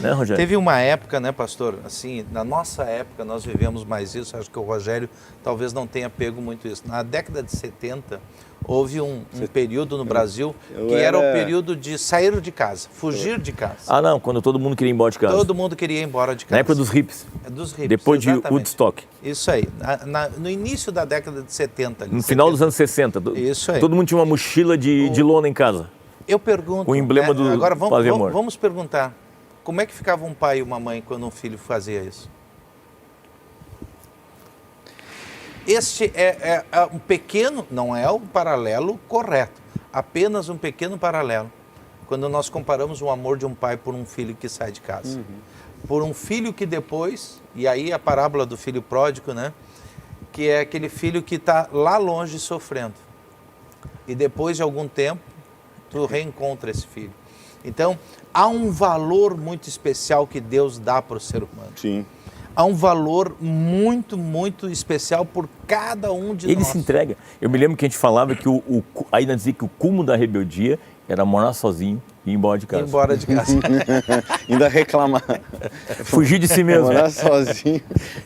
Né, Rogério? Teve uma época, né, pastor, assim, na nossa época nós vivemos mais isso, acho que o Rogério talvez não tenha pego muito isso. Na década de 70, houve um período no Brasil que era o período de sair de casa, fugir de casa. Ah, não, quando todo mundo queria ir embora de casa. Todo mundo queria ir embora de casa. Na época dos hippies. Dos hippies, depois exatamente. de Woodstock. Isso aí, no início da década de 70. No final dos anos 60. Isso aí. Todo mundo tinha uma mochila de lona em casa. Eu pergunto... O emblema do agora Fazer Amor. Vamos perguntar, como é que ficava um pai e uma mãe quando um filho fazia isso? Este é um pequeno, não é o paralelo correto, apenas um pequeno paralelo, quando nós comparamos o amor de um pai por um filho que sai de casa. Por um filho que depois, e aí a parábola do filho pródigo, né? que é aquele filho que está lá longe sofrendo. E depois de algum tempo, tu reencontra esse filho. Então, há um valor muito especial que Deus dá para o ser humano. Sim. Há um valor muito, muito especial por cada um de nós. Ele se entrega. Eu me lembro que a gente falava que ainda dizia que o cúmulo da rebeldia era morar sozinho e ir embora de casa. Ir embora de casa. Ainda reclamar. Fugir de si mesmo. Morar sozinho.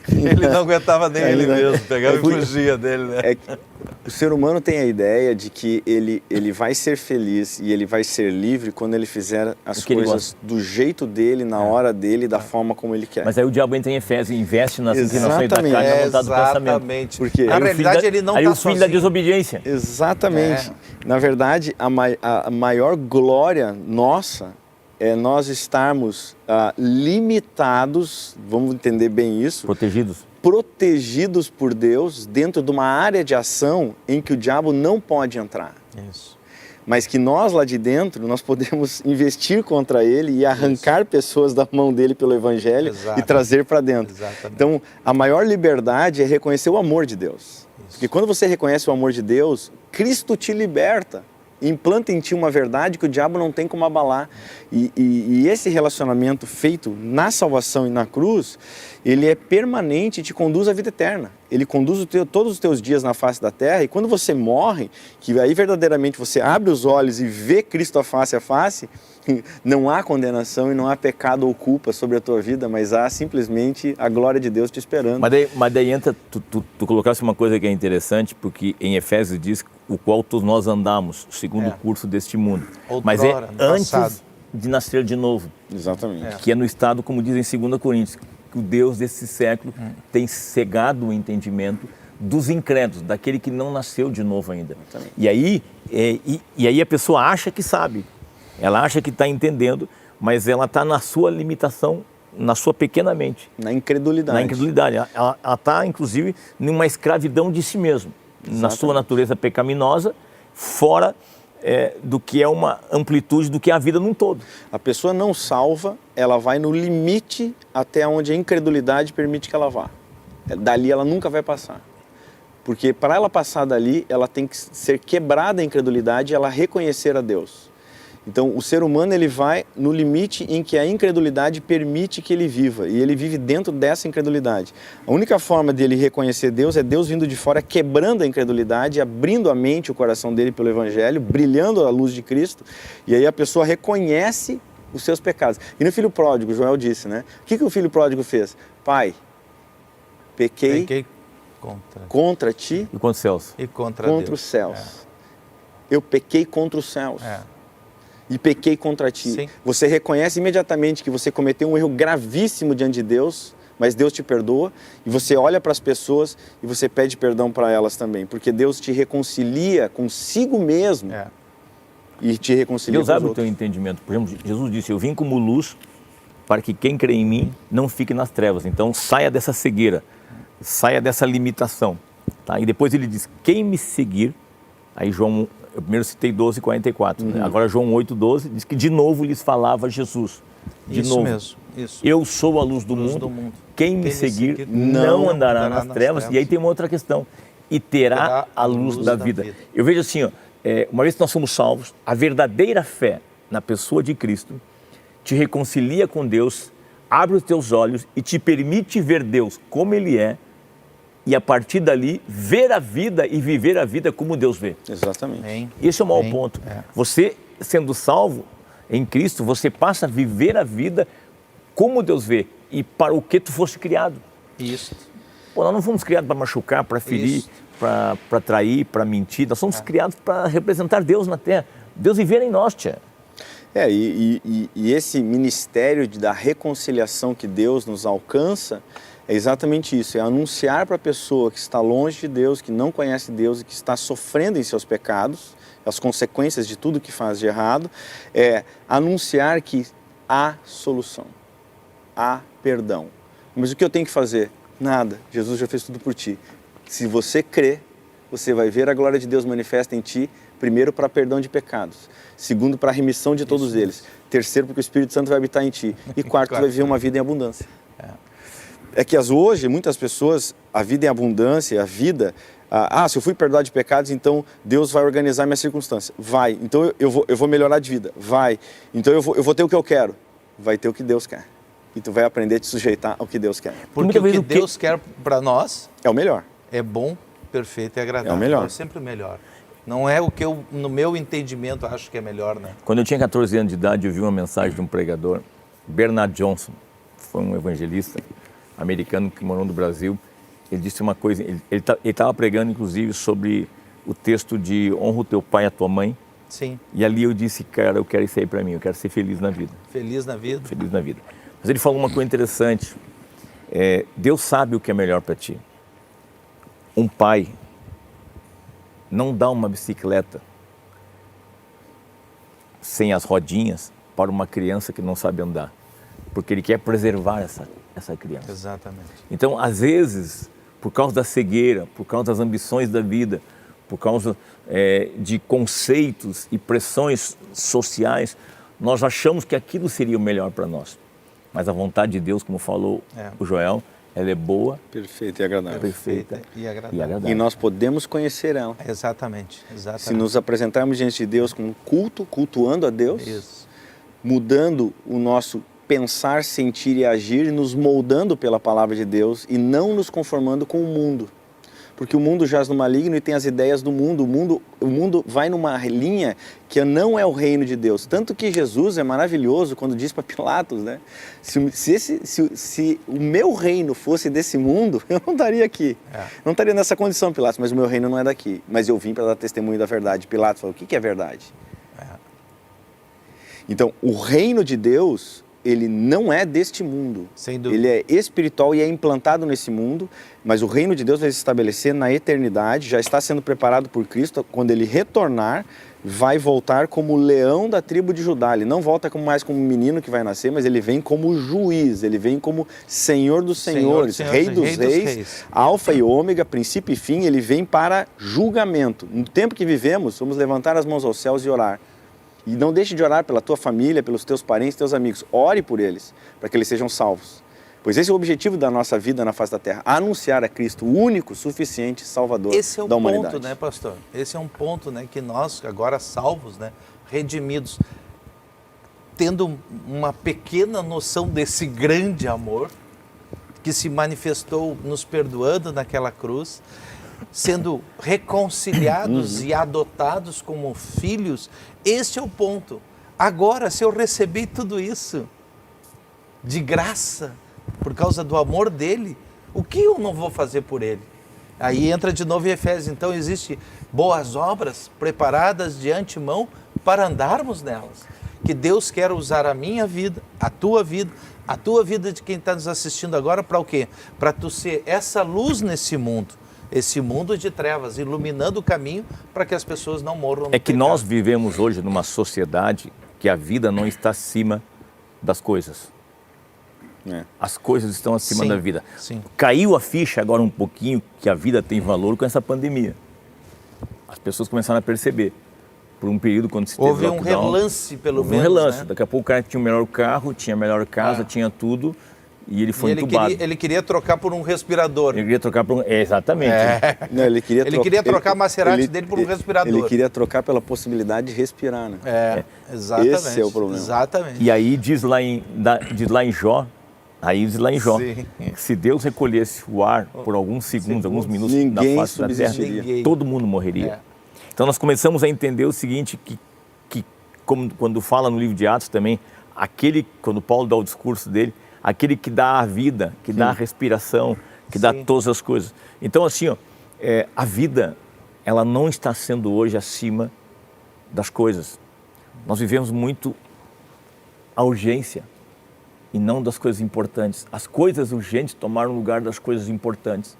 Ele não aguentava nem ele não- mesmo, pegava e fugia dele, né? É que o ser humano tem a ideia de que ele vai ser feliz e ele vai ser livre quando ele fizer as O que ele coisas do jeito dele, na hora dele, da forma como ele quer. Mas aí o diabo entra em Efésios e investe nas inclinações da carne, Exatamente. na vontade do pensamento. Exatamente. Porque Na aí o realidade, ele não aí está o filho da sozinho. desobediência. Exatamente. Na verdade, a maior glória nossa é nós estarmos limitados, vamos entender bem isso, protegidos por Deus dentro de uma área de ação em que o diabo não pode entrar. Isso. Mas que nós lá de dentro, nós podemos investir contra ele e arrancar pessoas da mão dele pelo evangelho Exato. e trazer para dentro. Exatamente. Então, a maior liberdade é reconhecer o amor de Deus. Porque quando você reconhece o amor de Deus, Cristo te liberta. Implanta em ti uma verdade que o diabo não tem como abalar. E esse relacionamento feito na salvação e na cruz, ele é permanente e te conduz à vida eterna. Ele conduz todos os teus dias na face da terra, e quando você morre, que aí verdadeiramente você abre os olhos e vê Cristo a face, não há condenação e não há pecado ou culpa sobre a tua vida, mas há simplesmente a glória de Deus te esperando. Mas daí entra, tu colocasse uma coisa que é interessante, porque em Efésios diz o qual todos nós andamos, segundo o curso deste mundo. Outrora, mas é no antes passado. de nascer de novo. Exatamente. Que é no estado, como diz em 2 Coríntios, que o Deus desse século tem cegado o entendimento dos incrédulos, daquele que não nasceu de novo ainda. E aí a pessoa acha que sabe, ela acha que está entendendo, mas ela está na sua limitação, na sua pequena mente. Na incredulidade. Na incredulidade. Ela está, inclusive, numa escravidão de si mesmo, na sua natureza pecaminosa, fora do que é uma amplitude do que é a vida num todo. A pessoa não salva, ela vai no limite até onde a incredulidade permite que ela vá. Dali ela nunca vai passar. Porque para ela passar dali, ela tem que ser quebrada a incredulidade e ela reconhecer a Deus. Então, o ser humano ele vai no limite em que a incredulidade permite que ele viva, e ele vive dentro dessa incredulidade. A única forma dele reconhecer Deus é Deus vindo de fora, quebrando a incredulidade, abrindo a mente, o coração dele pelo Evangelho, brilhando a luz de Cristo, e aí a pessoa reconhece os seus pecados. E no filho pródigo, Joel disse, né? O que o filho pródigo fez? Pai, pequei contra ti e contra Deus. os céus. Eu pequei contra os céus. E pequei contra ti. Sim. Você reconhece imediatamente que você cometeu um erro gravíssimo diante de Deus, mas Deus te perdoa, e você olha para as pessoas e você pede perdão para elas também, porque Deus te reconcilia consigo mesmo e te reconcilia Deus com os abre o outros. teu entendimento. Por exemplo, Jesus disse, eu vim como luz para que quem crê em mim não fique nas trevas. Então saia dessa cegueira, saia dessa limitação. Tá? E depois ele diz, quem me seguir, aí João... Eu primeiro citei 12:44, né? Agora João 8:12 diz que de novo lhes falava Jesus. Isso mesmo. Isso. Eu sou a luz do mundo. Quem me seguir não andará nas trevas. E aí tem uma outra questão. E terá a luz da vida. Eu vejo assim, uma vez que nós somos salvos, a verdadeira fé na pessoa de Cristo te reconcilia com Deus, abre os teus olhos e te permite ver Deus como Ele é, e a partir dali, ver a vida e viver a vida como Deus vê. Exatamente. Esse é o maior ponto. Você, sendo salvo em Cristo, você passa a viver a vida como Deus vê e para o que tu foste criado. Isso. Pô, nós não fomos criados para machucar, para ferir, para trair, para mentir. Nós somos criados para representar Deus na terra. Deus viver em nós, tia. E esse ministério da reconciliação que Deus nos alcança é exatamente isso, é anunciar para a pessoa que está longe de Deus, que não conhece Deus e que está sofrendo em seus pecados, as consequências de tudo que faz de errado, é anunciar que há solução, há perdão. Mas o que eu tenho que fazer? Nada, Jesus já fez tudo por ti. Se você crê, você vai ver a glória de Deus manifesta em ti, primeiro para perdão de pecados, segundo para a remissão de todos eles, terceiro porque o Espírito Santo vai habitar em ti, e quarto, tu vai viver uma vida em abundância. É que hoje, muitas pessoas, a vida em abundância, a vida... se eu fui perdoado de pecados, então Deus vai organizar minha circunstância. Vai. Então eu vou melhorar de vida. Vai. Então eu vou ter o que eu quero. Vai ter o que Deus quer. E tu vai aprender a te sujeitar ao que Deus quer. Porque o que Deus quer para nós é o melhor. É bom, perfeito e agradável. É o melhor. É sempre o melhor. Não é o que eu, no meu entendimento, acho que é melhor, né? Quando eu tinha 14 anos de idade, eu vi uma mensagem de um pregador, Bernard Johnson, foi um evangelista americano que morou no Brasil. Ele disse uma coisa, ele estava pregando inclusive sobre o texto de honra o teu pai e a tua mãe. Sim. E ali eu disse, cara, eu quero isso aí para mim, eu quero ser feliz na vida. Feliz na vida? Feliz na vida. Mas ele falou uma coisa interessante, Deus sabe o que é melhor para ti. Um pai não dá uma bicicleta sem as rodinhas para uma criança que não sabe andar, porque ele quer preservar essa criança. Exatamente. Então, às vezes, por causa da cegueira, por causa das ambições da vida, por causa de conceitos e pressões sociais, nós achamos que aquilo seria o melhor para nós. Mas a vontade de Deus, como falou o Joel, ela é boa, perfeita e agradável. Perfeita e agradável. E nós podemos conhecer ela. Exatamente. Se nos apresentarmos diante de Deus com culto, cultuando a Deus, isso, mudando o nosso pensar, sentir e agir, nos moldando pela palavra de Deus e não nos conformando com o mundo. Porque o mundo jaz no maligno e tem as ideias do mundo. O mundo vai numa linha que não é o reino de Deus. Tanto que Jesus é maravilhoso quando diz para Pilatos, né? Se o meu reino fosse desse mundo, eu não estaria aqui. Não estaria nessa condição, Pilatos, mas o meu reino não é daqui. Mas eu vim para dar testemunho da verdade. Pilatos falou, o que é verdade? Então, o reino de Deus, ele não é deste mundo. Sem dúvida. Ele é espiritual e é implantado nesse mundo, mas o reino de Deus vai se estabelecer na eternidade, já está sendo preparado por Cristo. Quando ele retornar, vai voltar como o leão da tribo de Judá. Ele não volta mais como um menino que vai nascer, mas ele vem como juiz, ele vem como Senhor dos senhores, Rei dos reis, Alfa e Ômega, princípio e fim. Ele vem para julgamento. No tempo que vivemos, vamos levantar as mãos aos céus e orar. E não deixe de orar pela tua família, pelos teus parentes, teus amigos. Ore por eles, para que eles sejam salvos. Pois esse é o objetivo da nossa vida na face da terra. Anunciar a Cristo, o único, suficiente Salvador da humanidade. Esse é o ponto, né, pastor? Esse é um ponto, né, que nós, agora salvos, né, redimidos, tendo uma pequena noção desse grande amor que se manifestou nos perdoando naquela cruz, sendo reconciliados e adotados como filhos, este é o ponto. Agora, se eu recebi tudo isso de graça, por causa do amor dele, o que eu não vou fazer por ele? Aí entra de novo em Efésios, então existe boas obras preparadas de antemão para andarmos nelas. Que Deus quer usar a minha vida, a tua vida de quem está nos assistindo agora, para o quê? Para tu ser essa luz nesse mundo. Esse mundo de trevas, iluminando o caminho para que as pessoas não morram no pecado. pecado. Nós vivemos hoje numa sociedade que a vida não está acima das coisas. As coisas estão acima da vida. Sim. Caiu a ficha agora um pouquinho que a vida tem valor com essa pandemia. As pessoas começaram a perceber. Por um período, quando se teve houve lockdown, um relance, pelo menos. Um relance. Né? Daqui a pouco o cara tinha o melhor carro, tinha a melhor casa, tinha tudo. E ele foi entubado. Ele queria trocar por um respirador. Ele queria trocar por um... Exatamente. Não, ele queria trocar a Maserati dele por um respirador. Ele queria trocar pela possibilidade de respirar, né? Exatamente. Esse é o problema. Exatamente. E aí diz lá em Jó, Sim. que se Deus recolhesse o ar por alguns segundos, alguns minutos na face da terra, todo mundo morreria. Então nós começamos a entender o seguinte, que como quando fala no livro de Atos também, quando Paulo dá o discurso dele, aquele que dá a vida, que dá a respiração, que dá todas as coisas. Então, assim, a vida, ela não está sendo hoje acima das coisas. Nós vivemos muito a urgência e não das coisas importantes. As coisas urgentes tomaram o lugar das coisas importantes,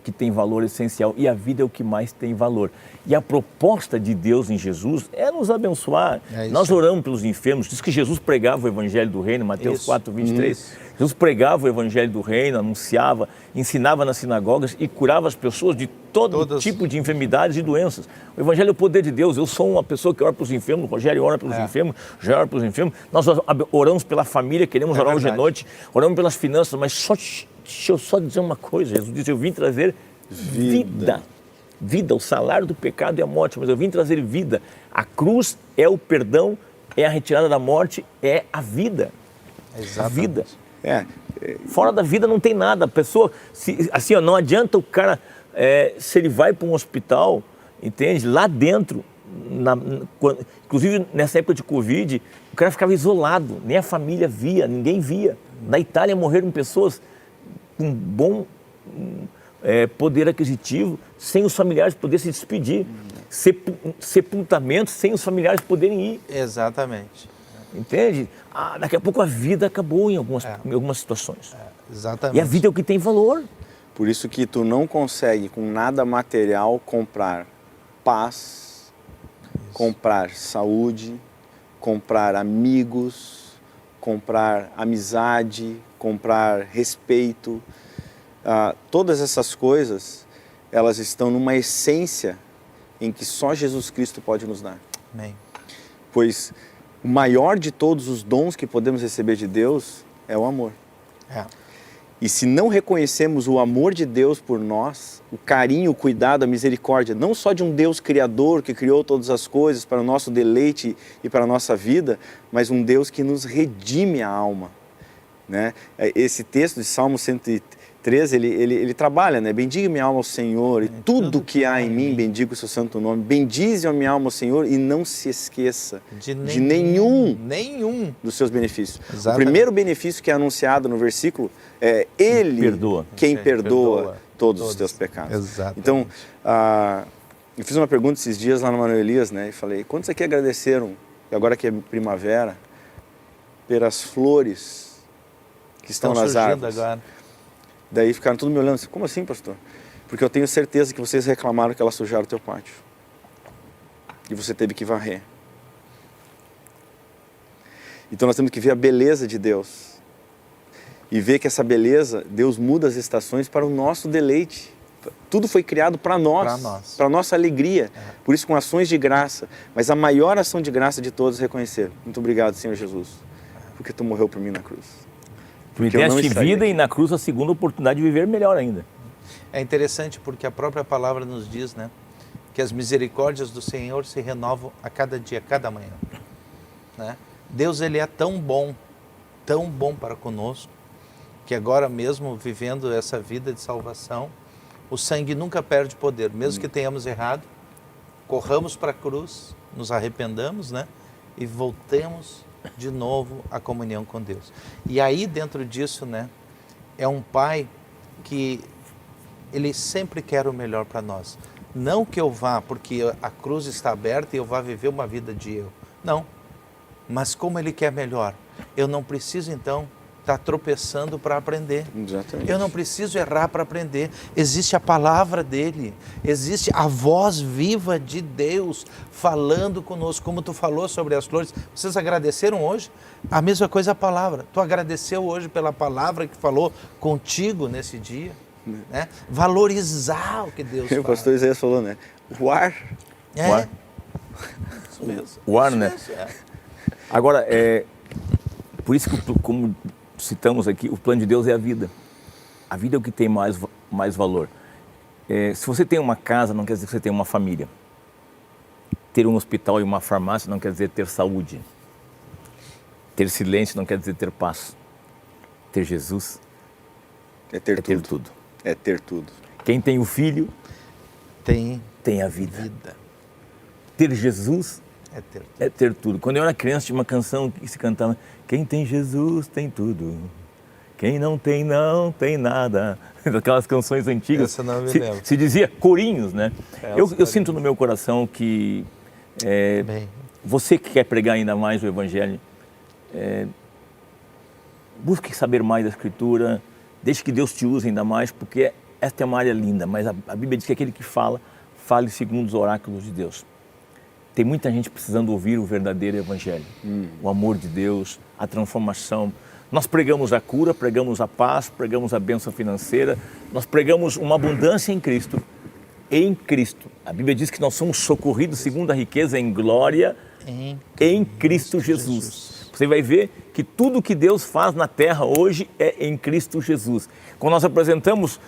que têm valor essencial. E a vida é o que mais tem valor. E a proposta de Deus em Jesus é nos abençoar. Nós oramos pelos enfermos. Diz que Jesus pregava o Evangelho do Reino, Mateus 4:23. Jesus pregava o Evangelho do Reino, anunciava, ensinava nas sinagogas e curava as pessoas de todo tipo de enfermidades e doenças. O Evangelho é o poder de Deus. Eu sou uma pessoa que ora pelos enfermos, o Rogério ora pelos enfermos, já ora pelos enfermos. Nós oramos pela família, queremos orar hoje à noite, oramos pelas finanças, mas deixa eu só dizer uma coisa, Jesus disse, eu vim trazer vida. Vida, o salário do pecado é a morte, mas eu vim trazer vida. A cruz é o perdão, é a retirada da morte, é a vida. Exatamente. A vida. É. Fora da vida não tem nada. A pessoa, assim, ó, não adianta o cara, se ele vai para um hospital, entende? Lá dentro, inclusive nessa época de Covid, o cara ficava isolado, nem a família via, ninguém via. Na Itália morreram pessoas com bom poder aquisitivo, sem os familiares poderem se despedir. Sepultamento sem os familiares poderem ir. Exatamente. Entende? Daqui a pouco a vida acabou em algumas situações. Exatamente. E a vida é o que tem valor. Por isso que tu não consegue com nada material comprar paz, comprar saúde, comprar amigos, comprar amizade, comprar respeito. Todas essas coisas, elas estão numa essência em que só Jesus Cristo pode nos dar. Amém. Pois o maior de todos os dons que podemos receber de Deus é o amor. E se não reconhecemos o amor de Deus por nós, o carinho, o cuidado, a misericórdia, não só de um Deus criador que criou todas as coisas para o nosso deleite e para a nossa vida, mas um Deus que nos redime a alma, né? Esse texto de Salmo 113, ele trabalha, né? Bendiga minha alma ao Senhor e tudo que há em mim, bendiga o seu santo nome. Bendize a minha alma ao Senhor e não se esqueça de nenhum dos seus benefícios. Exatamente. O primeiro benefício que é anunciado no versículo é Ele quem perdoa todos os teus pecados. Exatamente. Então, eu fiz uma pergunta esses dias lá no Manuel Elias, né? E falei, quantos aqui agradeceram, agora que é primavera, pelas flores que estão nas árvores? Agora. Daí ficaram todos me olhando assim, como assim, pastor? Porque eu tenho certeza que vocês reclamaram que elas sujaram o teu pátio. E você teve que varrer. Então nós temos que ver a beleza de Deus. E ver que essa beleza, Deus muda as estações para o nosso deleite. Tudo foi criado para nós, para a nossa alegria. Por isso com ações de graça. Mas a maior ação de graça de todos é reconhecer. Muito obrigado, Senhor Jesus, porque Tu morreu por mim na cruz. Tu me deste vida e na cruz a segunda oportunidade de viver melhor ainda. É interessante porque a própria palavra nos diz, né, que as misericórdias do Senhor se renovam a cada dia, a cada manhã. Né? Deus, Ele é tão bom para conosco, que agora mesmo vivendo essa vida de salvação, o sangue nunca perde poder, mesmo que tenhamos errado, corramos para a cruz, nos arrependamos, né, e voltemos de novo a comunhão com Deus. E aí dentro disso, né, é um pai que ele sempre quer o melhor para nós. Não que eu vá, porque a cruz está aberta e eu vá viver uma vida de eu. Não. Mas como ele quer melhor, eu não preciso então estar tropeçando para aprender. Exatamente. Eu não preciso errar para aprender. Existe a palavra dele, existe a voz viva de Deus falando conosco, como tu falou sobre as flores. Vocês agradeceram hoje? A mesma coisa a palavra. Tu agradeceu hoje pela palavra que falou contigo nesse dia? Né? Valorizar o que Deus faz. O pastor Isaías falou, né? O ar. O ar. Isso mesmo. O ar, né? Agora, por isso que, como citamos aqui, o plano de Deus é a vida. A vida é o que tem mais valor. Se você tem uma casa, não quer dizer que você tem uma família. Ter um hospital e uma farmácia não quer dizer ter saúde. Ter silêncio não quer dizer ter paz. Ter Jesus é ter tudo. É ter tudo. Quem tem o Filho tem a vida. Ter Jesus é ter tudo. Quando eu era criança tinha uma canção que se cantava: quem tem Jesus tem tudo, quem não tem nada. Aquelas canções antigas. Essa não me lembro. Se dizia corinhos, né? Eu sinto no meu coração que você que quer pregar ainda mais o Evangelho, busque saber mais da Escritura, deixe que Deus te use ainda mais, porque esta é uma área linda, mas a Bíblia diz que aquele que fale segundo os oráculos de Deus. Tem muita gente precisando ouvir o verdadeiro Evangelho, o amor de Deus, a transformação. Nós pregamos a cura, pregamos a paz, pregamos a bênção financeira, nós pregamos uma abundância em Cristo. Em Cristo. A Bíblia diz que nós somos socorridos segundo a riqueza em glória em Cristo Jesus. Você vai ver que tudo que Deus faz na terra hoje é em Cristo Jesus. Quando nós apresentamos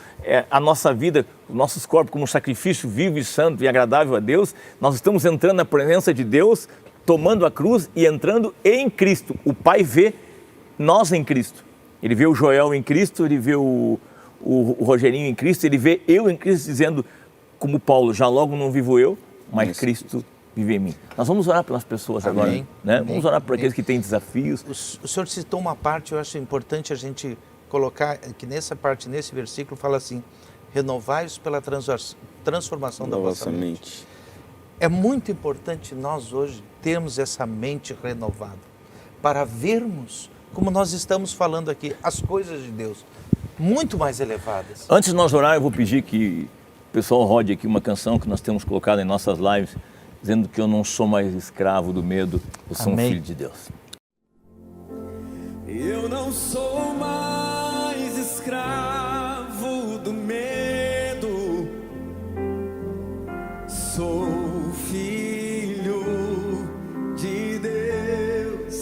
a nossa vida, os nossos corpos como um sacrifício vivo e santo e agradável a Deus, nós estamos entrando na presença de Deus, tomando a cruz e entrando em Cristo. O Pai vê nós em Cristo. Ele vê o Joel em Cristo, ele vê o Rogerinho em Cristo, ele vê eu em Cristo, dizendo, como Paulo, já logo não vivo eu, mas Cristo vive em mim. Nós vamos orar pelas pessoas agora, né? Amém. Vamos orar por aqueles que têm desafios. O senhor citou uma parte, eu acho importante a gente colocar, que nessa parte, nesse versículo, fala assim, renovai-os pela transformação da vossa mente. É muito importante nós hoje termos essa mente renovada, para vermos, como nós estamos falando aqui, as coisas de Deus, muito mais elevadas. Antes de nós orar, eu vou pedir que o pessoal rode aqui uma canção que nós temos colocado em nossas lives, dizendo que eu não sou mais escravo do medo, eu sou um filho de Deus. Eu não sou mais escravo do medo, sou filho de Deus.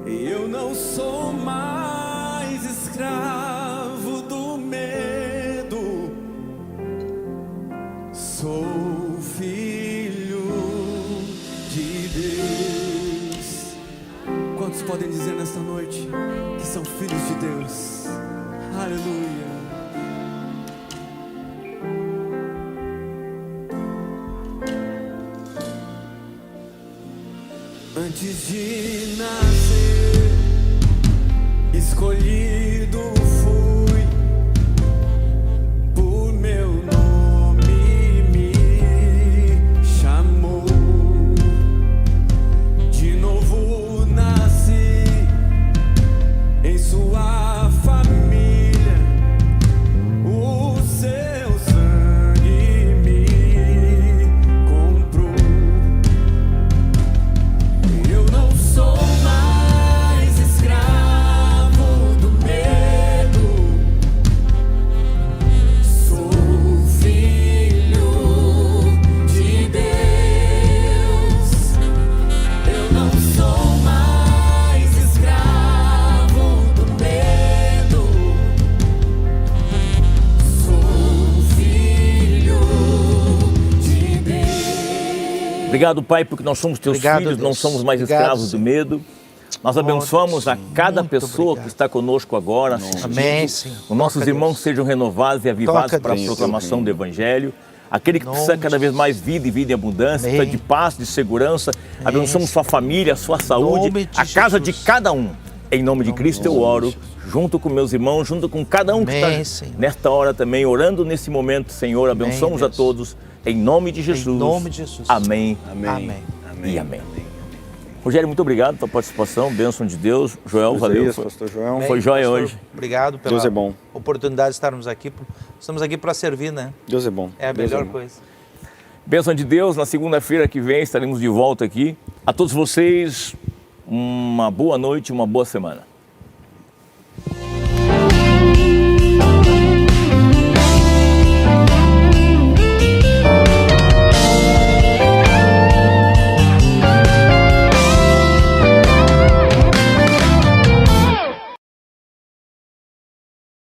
Eu não sou mais escravo do medo, sou filho de Deus. Quantos podem dizer nesta noite que são filhos de Deus? Aleluia. Antes de nascer, escolhido fui, por meu nome me chamou. De novo nasci em sua família, o seu sangue me comprou. Eu não sou mais escravo do medo, sou filho de Deus. Eu não sou mais escravo do medo, sou filho de Deus. Obrigado, Pai, porque nós somos teus Obrigado, filhos, não Deus. somos mais Obrigado, escravos do Senhor. medo. Nós abençoamos a cada muito pessoa obrigado. que está conosco agora, assistindo. Amém, Senhor. Os nossos Toca, irmãos Deus. sejam renovados e avivados Toca, para a Deus. proclamação do Evangelho. Aquele que Em nome precisa cada de vez Jesus. mais vida e vida em abundância, Amém. precisa de paz, de segurança. Abençoamos sua família, sua saúde, nome de a casa Jesus. de cada um. Em nome de Cristo eu oro, junto com meus irmãos, junto com cada um que Amém, está Senhor. nesta hora também, orando nesse momento, Senhor. Abençoamos a Deus. todos, em nome de Jesus. nome de Jesus. Amém. Amém. E amém. Rogério, muito obrigado pela participação, bênção de Deus. Joel, valeu. Isaías, pastor Joel. Foi joia Pastor, hoje. Obrigado pela Deus é bom. oportunidade de estarmos aqui. Estamos aqui para servir, né? Deus é bom. É a Deus melhor bom. coisa. Bênção de Deus, na segunda-feira que vem estaremos de volta aqui. A todos vocês, uma boa noite, uma boa semana.